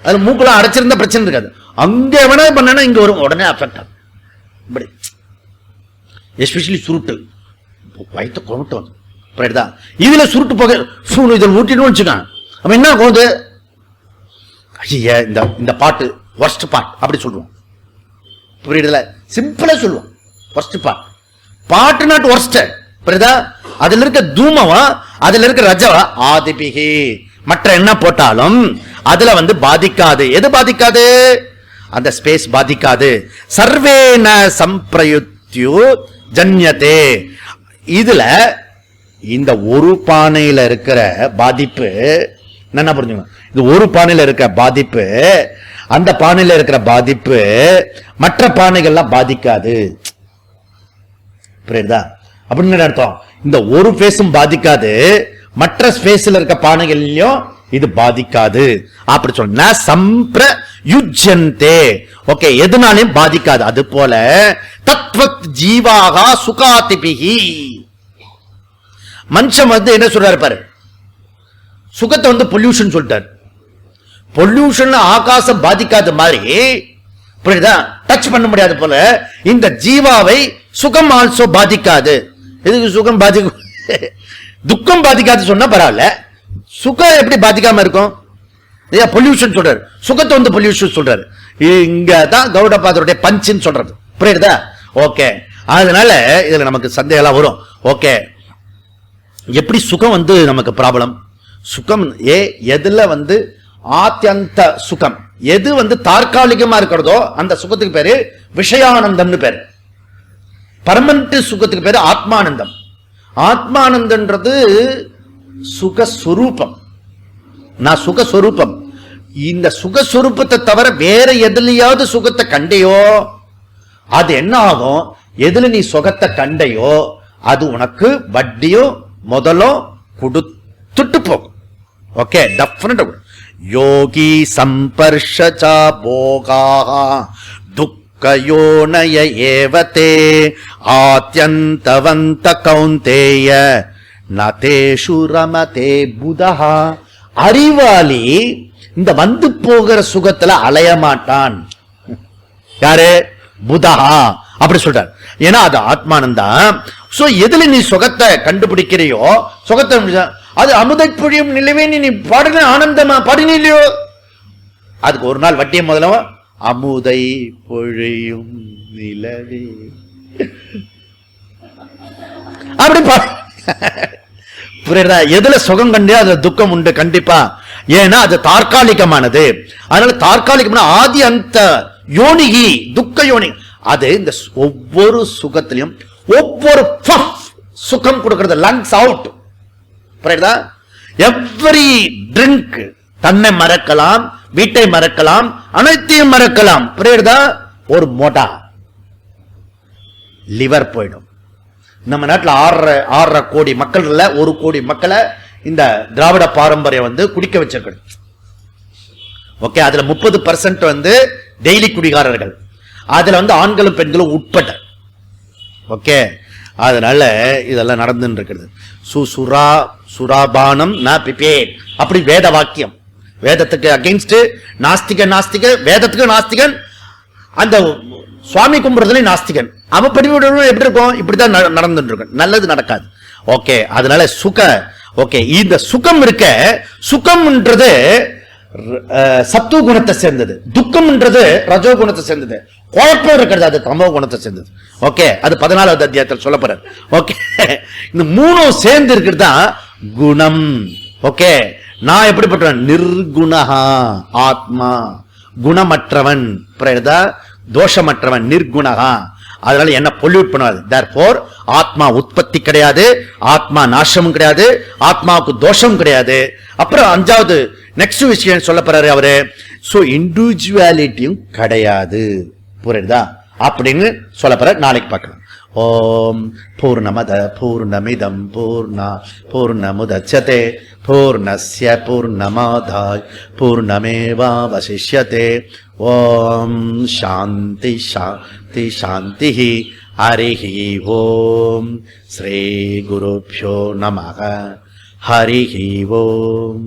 அது மூக்கெல்லாம் அடைச்சிருந்தா பிரச்சனை இருக்காது. அங்கே வேணா பண்ணா இங்க வரும், உடனே அஃபெக்ட் ஆகும். இப்படி எஸ்பெஷலி சுருட்டு வயிற்று கோவட்டும். புரியுதா? இதுல சுருட்டு போக இதில் ஊட்டின்னு வச்சுக்கான், அவன் என்ன கோது, ஐயா இந்த பாட்டு ஒர்ஸ்ட் பாட் அப்படி சொல்லுவோம். புரியுதுல? சிம்பிளா சொல்லுவோம், ஒர்ஸ்ட் பாட்டு நாட் ஒர்ஸ்ட். புரியுதா? அதுல இருக்க தூமவா, அதுல இருக்க ரஜவா ஆதிபிகி, மற்ற என்ன போட்டாலும் அதுல வந்து பாதிக்காது. எது பாதிக்காது? அந்த ஸ்பேஸ் பாதிக்காது. சர்வேன சம்பிரயுத்யு ஜன்யதே. இதுல இந்த ஒரு பானையில இருக்கிற பாதிப்பு என்ன புரிஞ்சுங்க? இது ஒரு பானையில இருக்கிற பாதிப்பு, அந்த பானையில இருக்கிற பாதிப்பு மற்ற பானைகள்லாம் பாதிக்காது. புரியுதா? அப்படின்னு அர்த்தம். இந்த ஒரு பேஸும் பாதிக்காது, மற்ற ஸ்பேஸ்ல இருக்க பானைகள்லயும் இது பாதிக்காது. அப்படி சொன்ன சம்பிரயுஜ்யந்தே. ஓகே, எதுனாலையும் பாதிக்காது. அது போல தத்வத் ஜீவாகா சுகாதிபிஹி. மனுஷன் வந்து என்ன சொல்றாரு பாரு, சுகத்தை வந்து பொல்யூஷன் சொல்லிட்டார். பொல்யூஷன் ஆகாசம் பாதிக்காத மாதிரி, புரியுதா, டச் பண்ண முடியாது போல இந்த ஜீவாவை சுகம் ஆல்சோ பாதிக்காது. எதுக்கு சுகம் பாதிக்கும்? துக்கம் பாதிக்காது சொன்னா பரவாயில்ல, சுகம் எப்படி பாதிக்காம இருக்கும்? பொல்யூஷன் சொல்றாரு, சுகத்தை வந்து பொல்யூஷன் சொல்றாரு. இங்கதான் கௌடபாதருடைய பஞ்சுன்னு சொல்றது. புரியுதா? ஓகே, அதனால இதுல நமக்கு சந்தேகம் வரும். ஓகே, எப்படி சுகம் நமக்கு ப்ராப்ளம்? சுகம் எதுல ஆத்யந்த சுகம், எது தற்காலிகமா இருக்கிறதோ அந்த சுகத்துக்கு பேரு விஷயானந்தம்னு பேரு. பர்மனன்ட் சுகத்துக்கு பேரு ஆத்மானந்தம். ஆத்மானந்தன்றது சுகஸ்வரூபம். நான் சுகஸ்வரூபம். இந்த சுகஸ்வரூபத்தை தவிர வேற எதுலயாவது சுகத்தை கண்டையோ அது என்ன ஆகும்? எதுல நீ சுகத்தை கண்டையோ அது உனக்கு வட்டியோ முதலோ கொடுத்துட்டு போகும். ஓகே, டெஃபினட்டா. யோகி சம்பர்ஷா போகா துக்கயோனய ஏவதே ஆத்யந்தவந்த கௌந்தேய நதேஷு ரமதே புதஹா. அறிவாளி இந்த போகிற சுகத்துல அலைய மாட்டான். யாரு? புதஹா அப்படி சொல்றார். ஏன்னா அது ஆத்மானந்தம். சோ எதுல நீ சுகத்தை கண்டுபிடிக்கிறையோ, சுகத்தை அது அமுதை பொழியும் நிலவே நீ பாடுன ஆனந்தமா பாடினிலையோ, அதுக்கு ஒரு நாள் வட்டிய முதல்ல அமுதை பொழியும் நிலவே அப்படி புரியுதா? எதுல சுகம் கண்டு அது துக்கம் உண்டு கண்டிப்பா. ஏன்னா அது தற்காலிகமானது. அதனால தற்காலிகமான ஆதி அந்த யோனிகி துக்க யோனி. அது இந்த ஒவ்வொரு சுகத்திலையும் ஒவ்வொரு சுகம் கொடுக்கிறது. Lungs out. புரியுதா? எவ்ரி ட்ரிங்க் தன்னை மறக்கலாம், வீட்டை மறக்கலாம், அனைத்தையும் மறக்கலாம். புரியுதா? ஒரு மொடா லிவர் போயிடும். நம்ம நாட்டில் 6.5 கோடி மக்கள் இல்ல, 1 கோடி மக்களை இந்த திராவிட பாரம்பரியம் குடிக்க வச்சிருக்கிறது. ஓகே, அதுல 30% டெய்லி குடிகாரர்கள். அதுல ஆண்களும் பெண்களும் உட்பட்ட. ஓகே, அதனால இதெல்லாம் நடந்துன்னு இருக்கிறது. சுசுரா சுராபானம் ந பிபேத் அப்படி வேத வாக்கியம். வேதத்துக்கு அகைன்ஸ்ட் நாஸ்திக, வேதத்துக்கு நாஸ்திகன், அந்த சுவாமி கும்பிடுறதுல நாஸ்திகன். அவன் படிவிட எப்படி இருக்கும்? இப்படிதான் நடந்துட்டு இருக்கும். நல்லது நடக்காது. ஓகே, அதனால ஓகே, இந்த சுகம் இருக்க, சுகம்ன்றது சத்துவ குணத்தை சேர்ந்தது, துக்கம்ன்றது ரஜோ குணத்தை சேர்ந்தது, குழப்பம் இருக்கிறது அது தமோ குணத்தை சேர்ந்தது. ஓகே, அது 14வது அத்தியாயத்தில் சொல்லப்படுறது. ஓகே, இந்த 3 சேர்ந்து இருக்கிறது தான் குணம். ஓகே, நான் எப்படிப்பட்டவன்? நிர்குணஹா ஆத்மா, குணமற்றவன். புரியுதா? தோஷமற்றவன், நிர்குணஹா. அதனால என்ன பொல்யூட் பண்ணாது. தேர்ஃபோர் ஆத்மா உற்பத்தி கிடையாது, ஆத்மா நாசமும் கிடையாது, ஆத்மாவுக்கு தோஷம் கிடையாது. அப்புறம் 5வது நெக்ஸ்ட் விஷயம் சொல்ல போறாரு அவரு. சோ இண்டிவிஜுவாலிட்டியும் கிடையாது. புரியுதா? அப்படின்னு சொல்ல போற. நாளைக்கு பார்க்கலாம். ஓம் பூர்ணமத பூர்ணமிதம் பூர்ணா பூர்ணமுதச்யதே பூர்ணஸ்ய பூர்ணமாதாய் பூர்ணமேவாவசிஷ்யதே. ஓம் சாந்தி சாந்தி சாந்தி. ஹரிஹி ஓம். ஸ்ரீ குருப்யோ நமஹ. ஹரிஹி ஓம்.